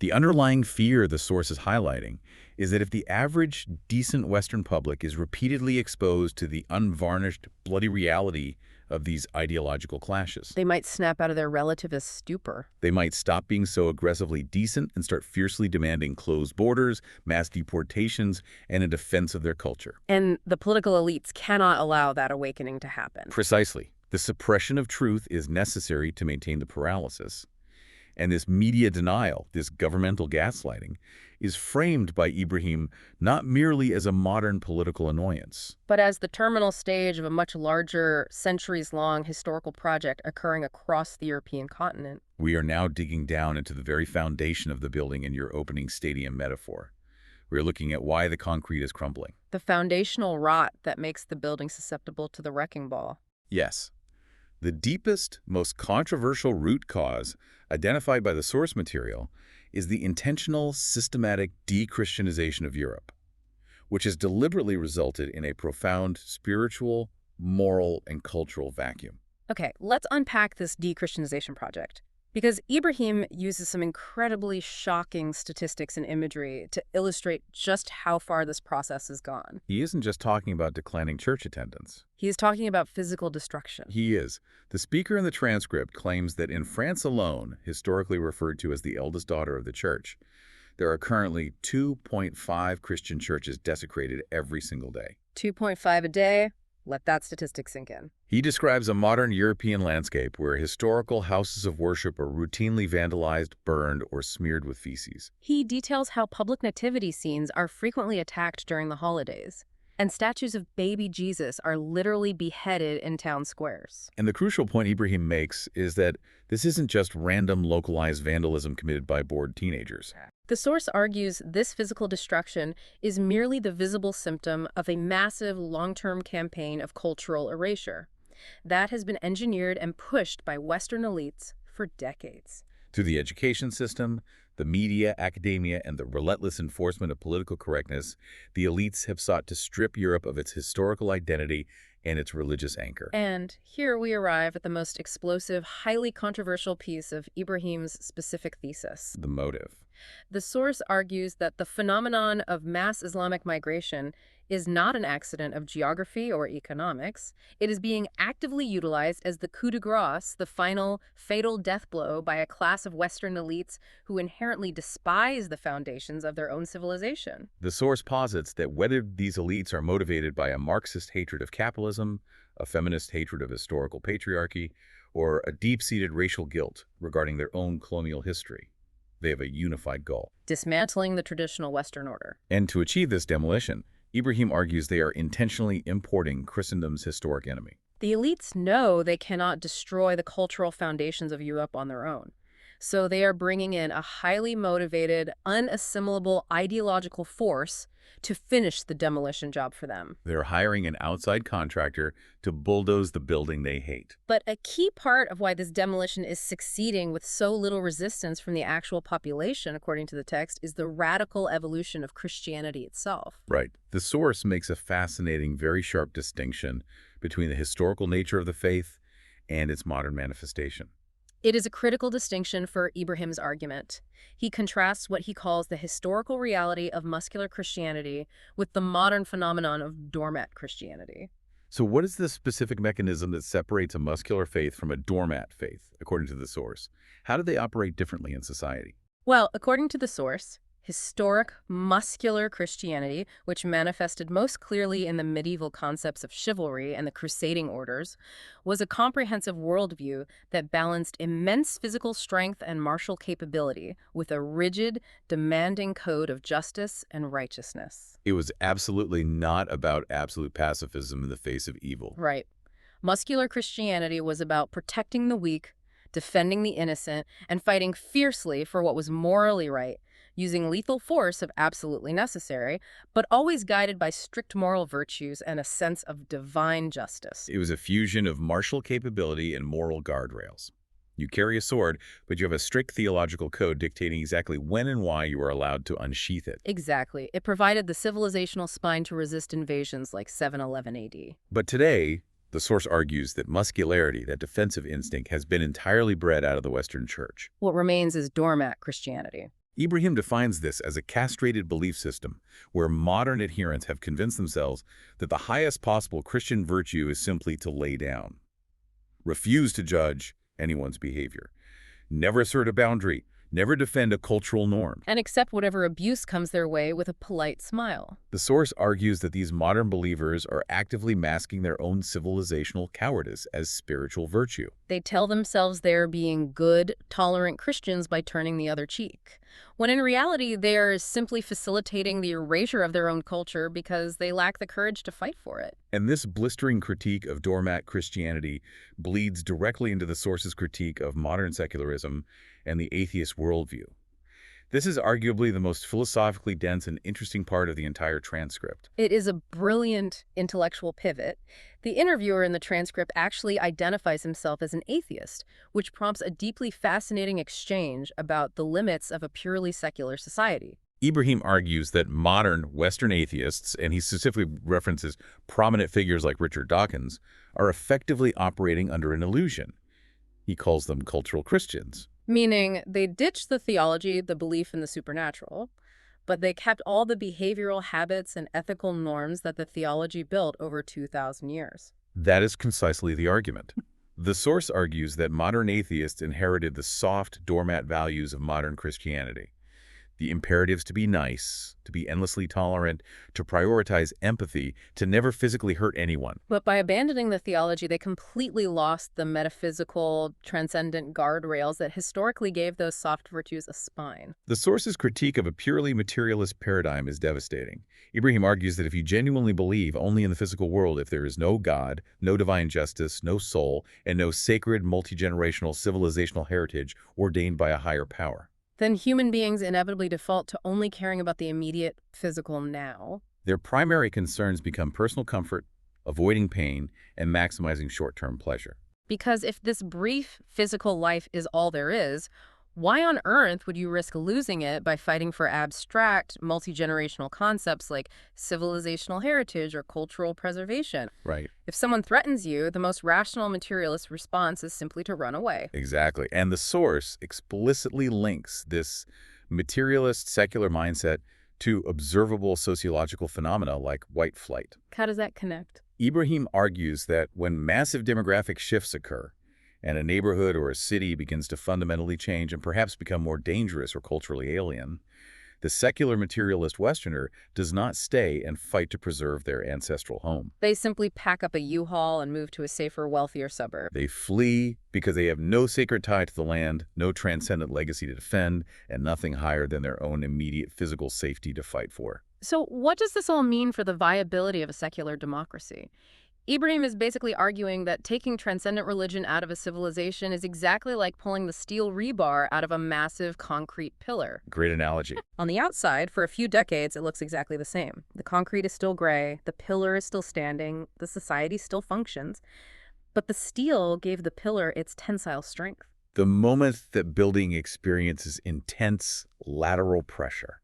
The underlying fear the source is highlighting is that if the average, decent Western public is repeatedly exposed to the unvarnished, bloody reality of these ideological clashes, They might snap out of their relativist stupor. they might stop being so aggressively decent and start fiercely demanding closed borders, mass deportations, and a defense of their culture. And the political elites cannot allow that awakening to happen. Precisely. The suppression of truth is necessary to maintain the paralysis. And this media denial, this governmental gaslighting, is framed by Ibrahim not merely as a modern political annoyance, But as the terminal stage of a much larger, centuries-long historical project occurring across the European continent. we are now digging down into the very foundation of the building in your opening stadium metaphor. We're looking at why the concrete is crumbling. The foundational rot that makes the building susceptible to the wrecking ball. Yes. The deepest, most controversial root cause identified by the source material is the intentional, systematic de-Christianization of Europe, which has deliberately resulted in a profound spiritual, moral, and cultural vacuum. Okay, let's unpack this de-Christianization project. Because Ibrahim uses some incredibly shocking statistics and imagery to illustrate just how far this process has gone. He isn't just talking about declining church attendance. He's talking about physical destruction. He is. The speaker in the transcript claims that in France alone, historically referred to as the eldest daughter of the church, there are currently 2.5 Christian churches desecrated every single day. 2.5 a day. Let that statistic sink in. He describes a modern European landscape where historical houses of worship are routinely vandalized, burned, or smeared with feces. He details how public nativity scenes are frequently attacked during the holidays, and statues of baby Jesus are literally beheaded in town squares. And the crucial point Ibrahim makes is that this isn't just random localized vandalism committed by bored teenagers. The source argues this physical destruction is merely the visible symptom of a massive long-term campaign of cultural erasure that has been engineered and pushed by Western elites for decades. Through the education system, the media, academia, and the relentless enforcement of political correctness, the elites have sought to strip Europe of its historical identity and its religious anchor. And here we arrive at the most explosive, highly controversial piece of Ibrahim's specific thesis. The motive. The source argues that the phenomenon of mass Islamic migration is not an accident of geography or economics. It is being actively utilized as the coup de grace, the final fatal death blow by a class of Western elites who inherently despise the foundations of their own civilization. The source posits that whether these elites are motivated by a Marxist hatred of capitalism, a feminist hatred of historical patriarchy, or a deep-seated racial guilt regarding their own colonial history, they have a unified goal: dismantling the traditional Western order. And to achieve this demolition, Ibrahim argues they are intentionally importing Christendom's historic enemy. The elites know they cannot destroy the cultural foundations of Europe on their own. So they are bringing in a highly motivated, unassimilable ideological force to finish the demolition job for them. They're hiring an outside contractor to bulldoze the building they hate. But a key part of why this demolition is succeeding with so little resistance from the actual population, according to the text, is the radical evolution of Christianity itself. Right. The source makes a fascinating, very sharp distinction between the historical nature of the faith and its modern manifestation. It is a critical distinction for Ibrahim's argument. He contrasts what he calls the historical reality of muscular Christianity with the modern phenomenon of doormat Christianity. So what is the specific mechanism that separates a muscular faith from a doormat faith, according to the source? How do they operate differently in society? Well, according to the source, historic, muscular Christianity, which manifested most clearly in the medieval concepts of chivalry and the crusading orders, was a comprehensive worldview that balanced immense physical strength and martial capability with a rigid, demanding code of justice and righteousness. It was absolutely not about absolute pacifism in the face of evil. Right. Muscular Christianity was about protecting the weak, defending the innocent, and fighting fiercely for what was morally right, using lethal force if absolutely necessary, but always guided by strict moral virtues and a sense of divine justice. It was a fusion of martial capability and moral guardrails. You carry a sword, but you have a strict theological code dictating exactly when and why you are allowed to unsheath it. Exactly. It provided the civilizational spine to resist invasions like 711 AD. But today, the source argues that muscularity, that defensive instinct, has been entirely bred out of the Western Church. What remains is doormat Christianity. Ibrahim defines this as a castrated belief system, where modern adherents have convinced themselves that the highest possible Christian virtue is simply to lay down. Refuse to judge anyone's behavior. Never assert a boundary. Never defend a cultural norm. And accept whatever abuse comes their way with a polite smile. The source argues that these modern believers are actively masking their own civilizational cowardice as spiritual virtue. They tell themselves they're being good, tolerant Christians by turning the other cheek, when in reality they are simply facilitating the erasure of their own culture because they lack the courage to fight for it. And this blistering critique of doormat Christianity bleeds directly into the source's critique of modern secularism and the atheist worldview. This is arguably the most philosophically dense and interesting part of the entire transcript. It is a brilliant intellectual pivot. The interviewer in the transcript actually identifies himself as an atheist, which prompts a deeply fascinating exchange about the limits of a purely secular society. Ibrahim argues that modern Western atheists, and he specifically references prominent figures like Richard Dawkins, are effectively operating under an illusion. He calls them cultural Christians. Meaning they ditched the theology, the belief in the supernatural, but they kept all the behavioral habits and ethical norms that the theology built over 2,000 years. That is concisely the argument. The source argues that modern atheists inherited the soft, doormat values of modern Christianity. The imperatives to be nice, to be endlessly tolerant, to prioritize empathy, to never physically hurt anyone. But by abandoning the theology, they completely lost the metaphysical, transcendent guardrails that historically gave those soft virtues a spine. The source's critique of a purely materialist paradigm is devastating. Ibrahim argues that if you genuinely believe only in the physical world, if there is no God, no divine justice, no soul, and no sacred, multi-generational, civilizational heritage ordained by a higher power, then human beings inevitably default to only caring about the immediate physical now. their primary concerns become personal comfort, avoiding pain, and maximizing short-term pleasure. Because if this brief physical life is all there is, why on earth would you risk losing it by fighting for abstract, multi-generational concepts like civilizational heritage or cultural preservation? Right. If someone threatens you, the most rational materialist response is simply to run away. Exactly. And the source explicitly links this materialist secular mindset to observable sociological phenomena like white flight. How does that connect? Ibrahim argues that when massive demographic shifts occur, and a neighborhood or a city begins to fundamentally change and perhaps become more dangerous or culturally alien, the secular materialist Westerner does not stay and fight to preserve their ancestral home. They simply pack up a U-Haul and move to a safer, wealthier suburb. They flee because they have no sacred tie to the land, no transcendent legacy to defend, and nothing higher than their own immediate physical safety to fight for. So what does this all mean for the viability of a secular democracy? Ibrahim is basically arguing that taking transcendent religion out of a civilization is exactly like pulling the steel rebar out of a massive concrete pillar. Great analogy. On the outside, for a few decades, it looks exactly the same. The concrete is still gray, the pillar is still standing, the society still functions. But the steel gave the pillar its tensile strength. The moment that building experiences intense lateral pressure,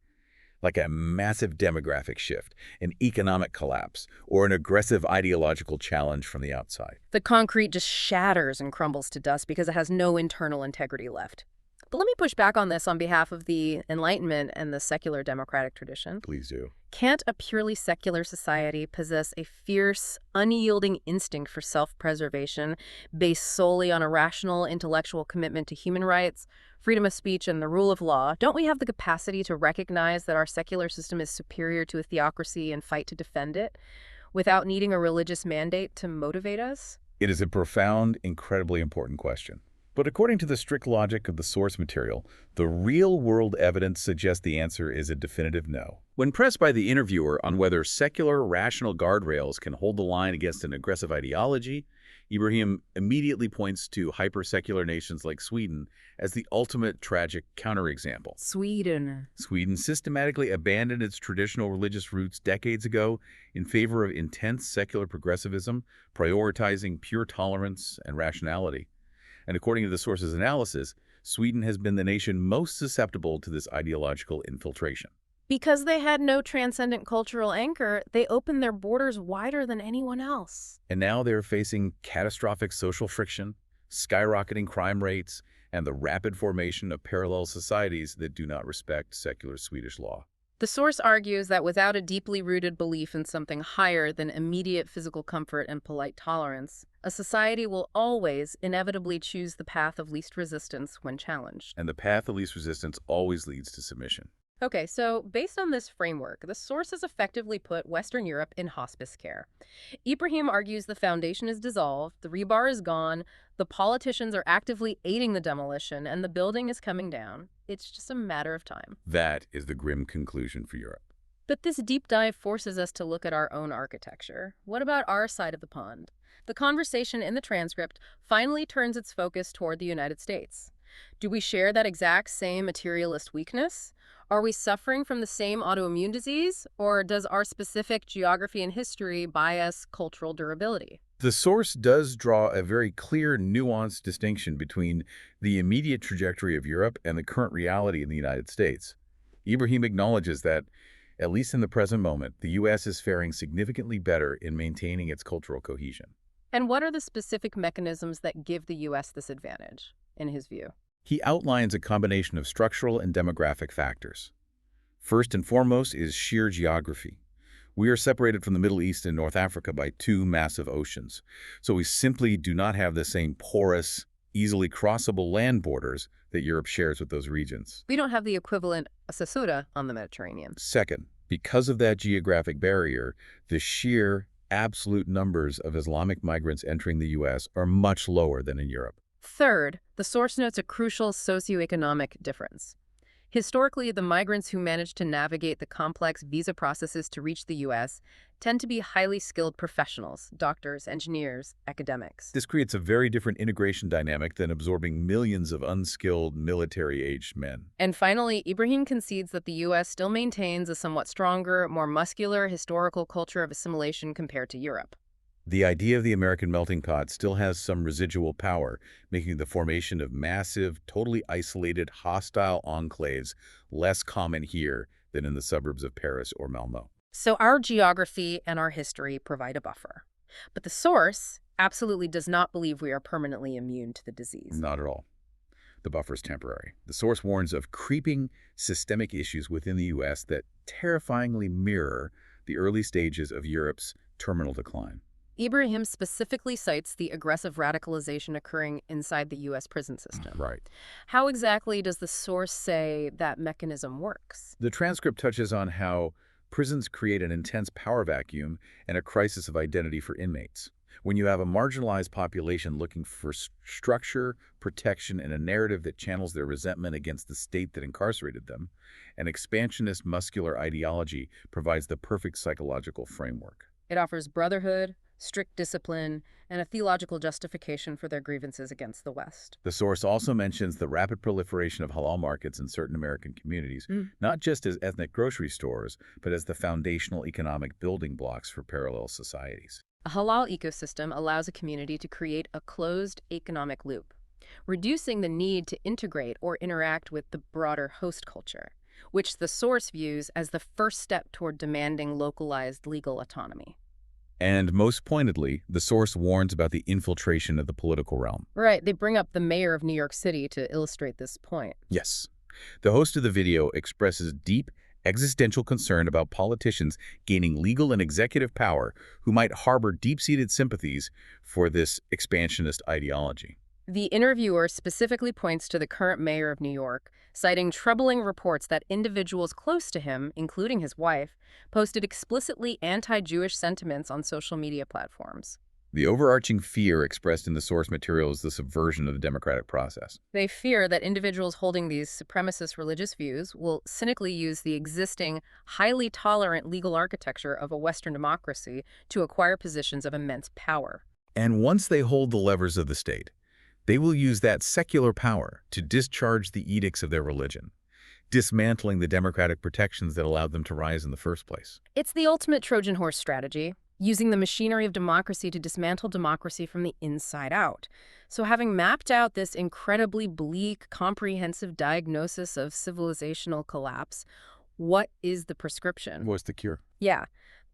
like a massive demographic shift, an economic collapse, or an aggressive ideological challenge from the outside, the concrete just shatters and crumbles to dust because it has no internal integrity left. But let me push back on this on behalf of the Enlightenment and the secular democratic tradition. Please do. Can't a purely secular society possess a fierce, unyielding instinct for self-preservation based solely on a rational, intellectual commitment to human rights, freedom of speech, and the rule of law? Don't we have the capacity to recognize that our secular system is superior to a theocracy and fight to defend it without needing a religious mandate to motivate us? It is a profound, incredibly important question. But according to the strict logic of the source material, the real-world evidence suggests the answer is a definitive no. When pressed by the interviewer on whether secular, rational guardrails can hold the line against an aggressive ideology, Ibrahim immediately points to hyper-secular nations like Sweden as the ultimate tragic counterexample. Sweden Systematically abandoned its traditional religious roots decades ago in favor of intense secular progressivism, prioritizing pure tolerance and rationality. And according to the source's analysis, Sweden has been the nation most susceptible to this ideological infiltration. Because they had no transcendent cultural anchor, they opened their borders wider than anyone else. And now they're facing catastrophic social friction, skyrocketing crime rates, and the rapid formation of parallel societies that do not respect secular Swedish law. The source argues that without a deeply rooted belief in something higher than immediate physical comfort and polite tolerance, a society will always inevitably choose the path of least resistance when challenged. And the path of least resistance always leads to submission. Okay, so based on this framework, the source has effectively put Western Europe in hospice care. Ibrahim argues the foundation is dissolved, the rebar is gone, the politicians are actively aiding the demolition, and the building is coming down. It's just a matter of time. That is the grim conclusion for Europe. But this deep dive forces us to look at our own architecture. What about our side of the pond? The conversation in the transcript finally turns its focus toward the United States. Do we share that exact same materialist weakness? Are we suffering from the same autoimmune disease, or does our specific geography and history bias cultural durability? The source does draw a very clear, nuanced distinction between the immediate trajectory of Europe and the current reality in the United States. Ibrahim acknowledges that, at least in the present moment, the U.S. is faring significantly better in maintaining its cultural cohesion. And what are the specific mechanisms that give the U.S. this advantage, in his view? He outlines a combination of structural and demographic factors. First and foremost is sheer geography. We are separated from the Middle East and North Africa by two massive oceans, so we simply do not have the same porous, easily crossable land borders that Europe shares with those regions. We don't have the equivalent of Ceuta on the Mediterranean. Second, because of that geographic barrier, the sheer, absolute numbers of Islamic migrants entering the U.S. are much lower than in Europe. Third, the source notes a crucial socioeconomic difference. Historically, the migrants who managed to navigate the complex visa processes to reach the U.S. tend to be highly skilled professionals, doctors, engineers, academics. This creates a very different integration dynamic than absorbing millions of unskilled, military-aged men. And finally, Ibrahim concedes that the U.S. still maintains a somewhat stronger, more muscular historical culture of assimilation compared to Europe. The idea of the American melting pot still has some residual power, making the formation of massive, totally isolated, hostile enclaves less common here than in the suburbs of Paris or Malmö. So our geography and our history provide a buffer. But the source absolutely does not believe we are permanently immune to the disease. Not at all. The buffer is temporary. The source warns of creeping systemic issues within the U.S. that terrifyingly mirror the early stages of Europe's terminal decline. Ibrahim specifically cites the aggressive radicalization occurring inside the U.S. prison system. Right. How exactly does the source say that mechanism works? The transcript touches on how prisons create an intense power vacuum and a crisis of identity for inmates. When you have a marginalized population looking for structure, protection, and a narrative that channels their resentment against the state that incarcerated them, an expansionist muscular ideology provides the perfect psychological framework. It offers brotherhood, strict discipline, and a theological justification for their grievances against the West. The source also mentions the rapid proliferation of halal markets in certain American communities, not just as ethnic grocery stores, but as the foundational economic building blocks for parallel societies. A halal ecosystem allows a community to create a closed economic loop, reducing the need to integrate or interact with the broader host culture, which the source views as the first step toward demanding localized legal autonomy. And most pointedly, the source warns about the infiltration of the political realm. Right, they bring up the mayor of New York City to illustrate this point. Yes. The host of the video expresses deep existential concern about politicians gaining legal and executive power who might harbor deep-seated sympathies for this expansionist ideology. The interviewer specifically points to the current mayor of New York, citing troubling reports that individuals close to him, including his wife, posted explicitly anti-Jewish sentiments on social media platforms. The overarching fear expressed in the source material is the subversion of the democratic process. They fear that individuals holding these supremacist religious views will cynically use the existing, highly tolerant legal architecture of a Western democracy to acquire positions of immense power. And once they hold the levers of the state, they will use that secular power to discharge the edicts of their religion, dismantling the democratic protections that allowed them to rise in the first place. It's the ultimate Trojan horse strategy, using the machinery of democracy to dismantle democracy from the inside out. So having mapped out this incredibly bleak, comprehensive diagnosis of civilizational collapse, what is the prescription? What's the cure? Yeah.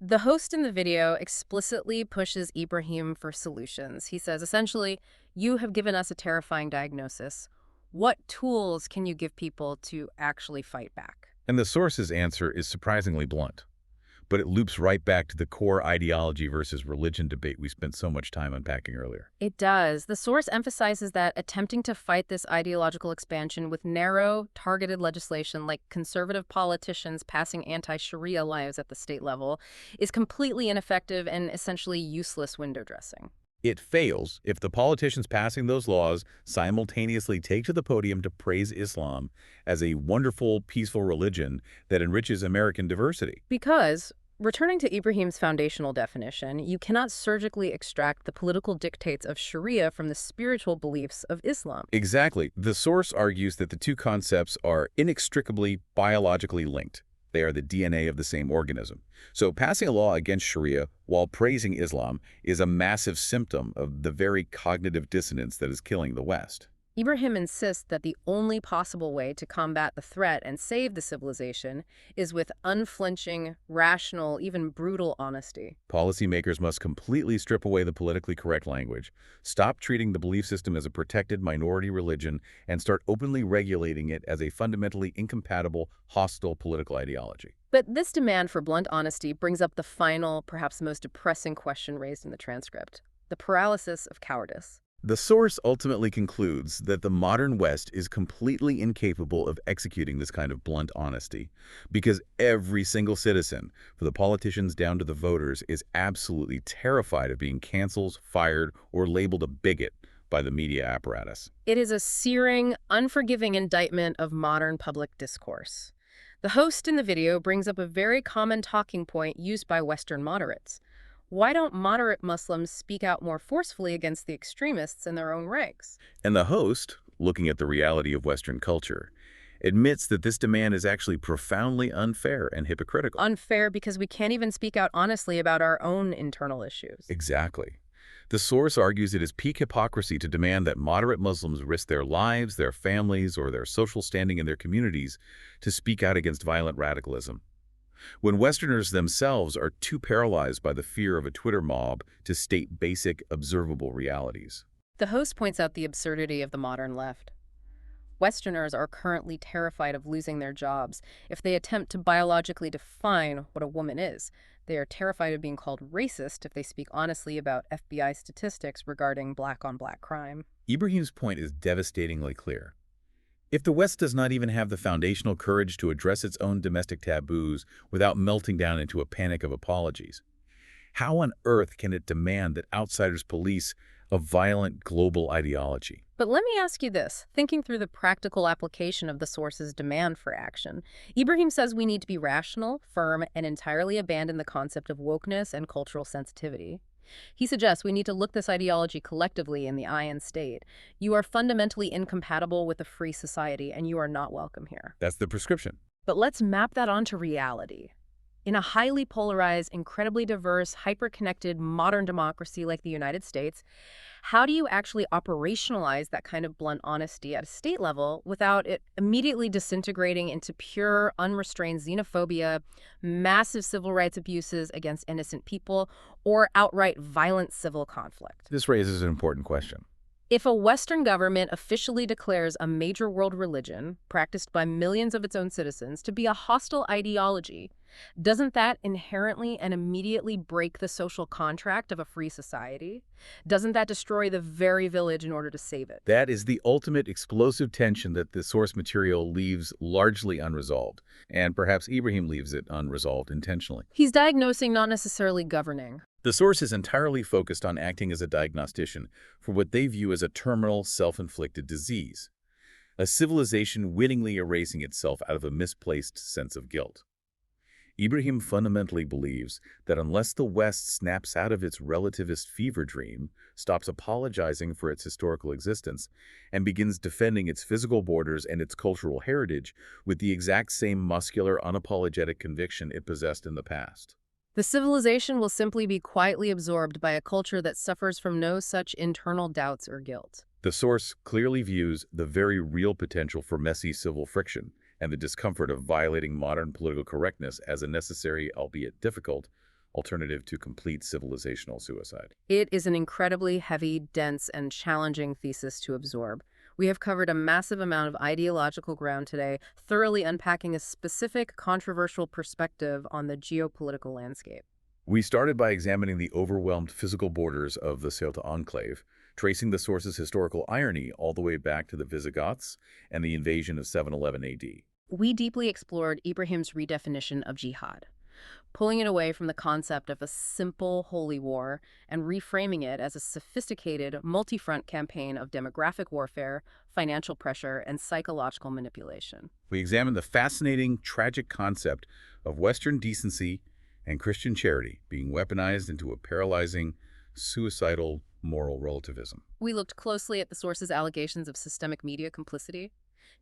The host in the video explicitly pushes Ibrahim for solutions. He says, essentially, you have given us a terrifying diagnosis. What tools can you give people to actually fight back? And the source's answer is surprisingly blunt, but it loops right back to the core ideology versus religion debate we spent so much time unpacking earlier. It does. The source emphasizes that attempting to fight this ideological expansion with narrow, targeted legislation like conservative politicians passing anti-Sharia laws at the state level is completely ineffective and essentially useless window dressing. It fails if the politicians passing those laws simultaneously take to the podium to praise Islam as a wonderful, peaceful religion that enriches American diversity. Because, returning to Ibrahim's foundational definition, you cannot surgically extract the political dictates of Sharia from the spiritual beliefs of Islam. Exactly. The source argues that the two concepts are inextricably biologically linked. They are the DNA of the same organism. So passing a law against Sharia while praising Islam is a massive symptom of the very cognitive dissonance that is killing the West. Ibrahim insists that the only possible way to combat the threat and save the civilization is with unflinching, rational, even brutal honesty. Policymakers must completely strip away the politically correct language, stop treating the belief system as a protected minority religion, and start openly regulating it as a fundamentally incompatible, hostile political ideology. But this demand for blunt honesty brings up the final, perhaps most depressing question raised in the transcript: the paralysis of cowardice. The source ultimately concludes that the modern West is completely incapable of executing this kind of blunt honesty because every single citizen, from the politicians down to the voters, is absolutely terrified of being canceled, fired, or labeled a bigot by the media apparatus. It is a searing, unforgiving indictment of modern public discourse. The host in the video brings up a very common talking point used by Western moderates. Why don't moderate Muslims speak out more forcefully against the extremists in their own ranks? And the host, looking at the reality of Western culture, admits that this demand is actually profoundly unfair and hypocritical. Unfair because we can't even speak out honestly about our own internal issues. Exactly. The source argues it is peak hypocrisy to demand that moderate Muslims risk their lives, their families, or their social standing in their communities to speak out against violent radicalism, when Westerners themselves are too paralyzed by the fear of a Twitter mob to state basic, observable realities. The host points out the absurdity of the modern left. Westerners are currently terrified of losing their jobs if they attempt to biologically define what a woman is. They are terrified of being called racist if they speak honestly about FBI statistics regarding black-on-black crime. Ibrahim's point is devastatingly clear. If the West does not even have the foundational courage to address its own domestic taboos without melting down into a panic of apologies, how on earth can it demand that outsiders police a violent global ideology? But let me ask you this, thinking through the practical application of the source's demand for action. Ibrahim says we need to be rational, firm, and entirely abandon the concept of wokeness and cultural sensitivity. He suggests we need to look this ideology collectively in the eye and state. You are fundamentally incompatible with a free society, and you are not welcome here. That's the prescription. But let's map that onto reality. In a highly polarized, incredibly diverse, hyper-connected modern democracy like the United States, how do you actually operationalize that kind of blunt honesty at a state level without it immediately disintegrating into pure, unrestrained xenophobia, massive civil rights abuses against innocent people, or outright violent civil conflict? This raises an important question. If a Western government officially declares a major world religion, practiced by millions of its own citizens, to be a hostile ideology, doesn't that inherently and immediately break the social contract of a free society? Doesn't that destroy the very village in order to save it? That is the ultimate explosive tension that the source material leaves largely unresolved, and perhaps Ibrahim leaves it unresolved intentionally. He's diagnosing, not necessarily governing. The source is entirely focused on acting as a diagnostician for what they view as a terminal, self-inflicted disease, a civilization wittingly erasing itself out of a misplaced sense of guilt. Ibrahim fundamentally believes that unless the West snaps out of its relativist fever dream, stops apologizing for its historical existence, and begins defending its physical borders and its cultural heritage with the exact same muscular, unapologetic conviction it possessed in the past, the civilization will simply be quietly absorbed by a culture that suffers from no such internal doubts or guilt. The source clearly views the very real potential for messy civil friction and the discomfort of violating modern political correctness as a necessary, albeit difficult, alternative to complete civilizational suicide. It is an incredibly heavy, dense, and challenging thesis to absorb. We have covered a massive amount of ideological ground today, thoroughly unpacking a specific, controversial perspective on the geopolitical landscape. We started by examining the overwhelmed physical borders of the Ceuta enclave, tracing the source's historical irony all the way back to the Visigoths and the invasion of 711 AD. We deeply explored Ibrahim's redefinition of jihad, pulling it away from the concept of a simple holy war and reframing it as a sophisticated, multi-front campaign of demographic warfare, financial pressure, and psychological manipulation. We examined the fascinating, tragic concept of Western decency and Christian charity being weaponized into a paralyzing, suicidal moral relativism. We looked closely at the source's allegations of systemic media complicity,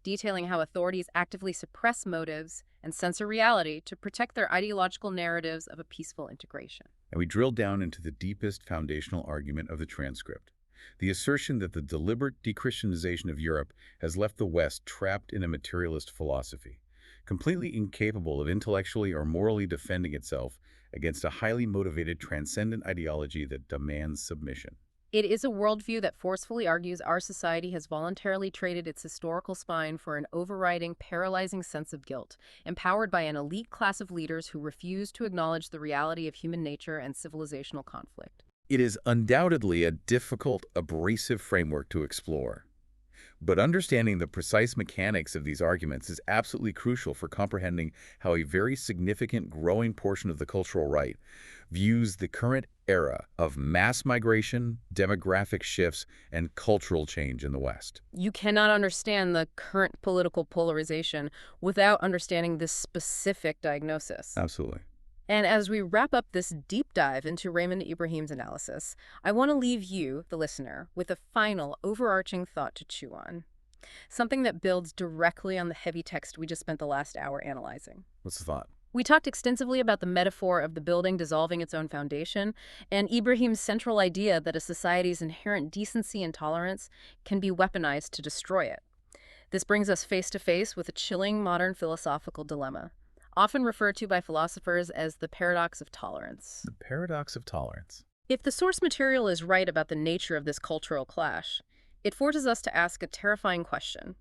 detailing how authorities actively suppress motives and censor reality to protect their ideological narratives of a peaceful integration. And we drilled down into the deepest foundational argument of the transcript, The assertion that the deliberate de-Christianization of Europe has left the West trapped in a materialist philosophy, completely incapable of intellectually or morally defending itself against a highly motivated transcendent ideology that demands submission. It is a worldview that forcefully argues our society has voluntarily traded its historical spine for an overriding, paralyzing sense of guilt, empowered by an elite class of leaders who refuse to acknowledge the reality of human nature and civilizational conflict. It is undoubtedly a difficult, abrasive framework to explore. But understanding the precise mechanics of these arguments is absolutely crucial for comprehending how a very significant growing portion of the cultural right views the current era of mass migration, demographic shifts, and cultural change in the West. You cannot understand the current political polarization without understanding this specific diagnosis. Absolutely. And as we wrap up this deep dive into Raymond Ibrahim's analysis, I want to leave you, the listener, with a final overarching thought to chew on. Something that builds directly on the heavy text we just spent the last hour analyzing. What's the thought? We talked extensively about the metaphor of the building dissolving its own foundation, and Ibrahim's central idea that a society's inherent decency and tolerance can be weaponized to destroy it. This brings us face to face with a chilling modern philosophical dilemma, often referred to by philosophers as the paradox of tolerance. The paradox of tolerance. If the source material is right about the nature of this cultural clash, it forces us to ask a terrifying question.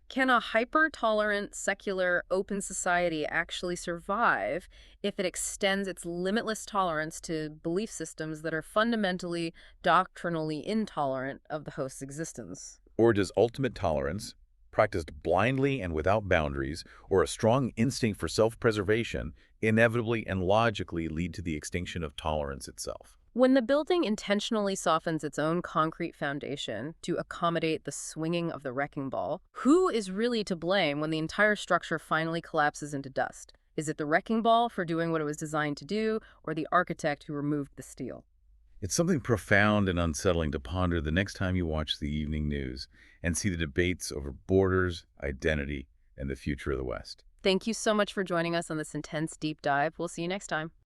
Can a hyper-tolerant, secular, open society actually survive if it extends its limitless tolerance to belief systems that are fundamentally, doctrinally intolerant of the host's existence? Or does ultimate tolerance, practiced blindly and without boundaries, or a strong instinct for self-preservation, inevitably and logically lead to the extinction of tolerance itself? When the building intentionally softens its own concrete foundation to accommodate the swinging of the wrecking ball, who is really to blame when the entire structure finally collapses into dust? Is it the wrecking ball for doing what it was designed to do, or the architect who removed the steel? It's something profound and unsettling to ponder the next time you watch the evening news and see the debates over borders, identity, and the future of the West. Thank you so much for joining us on this intense deep dive. We'll see you next time.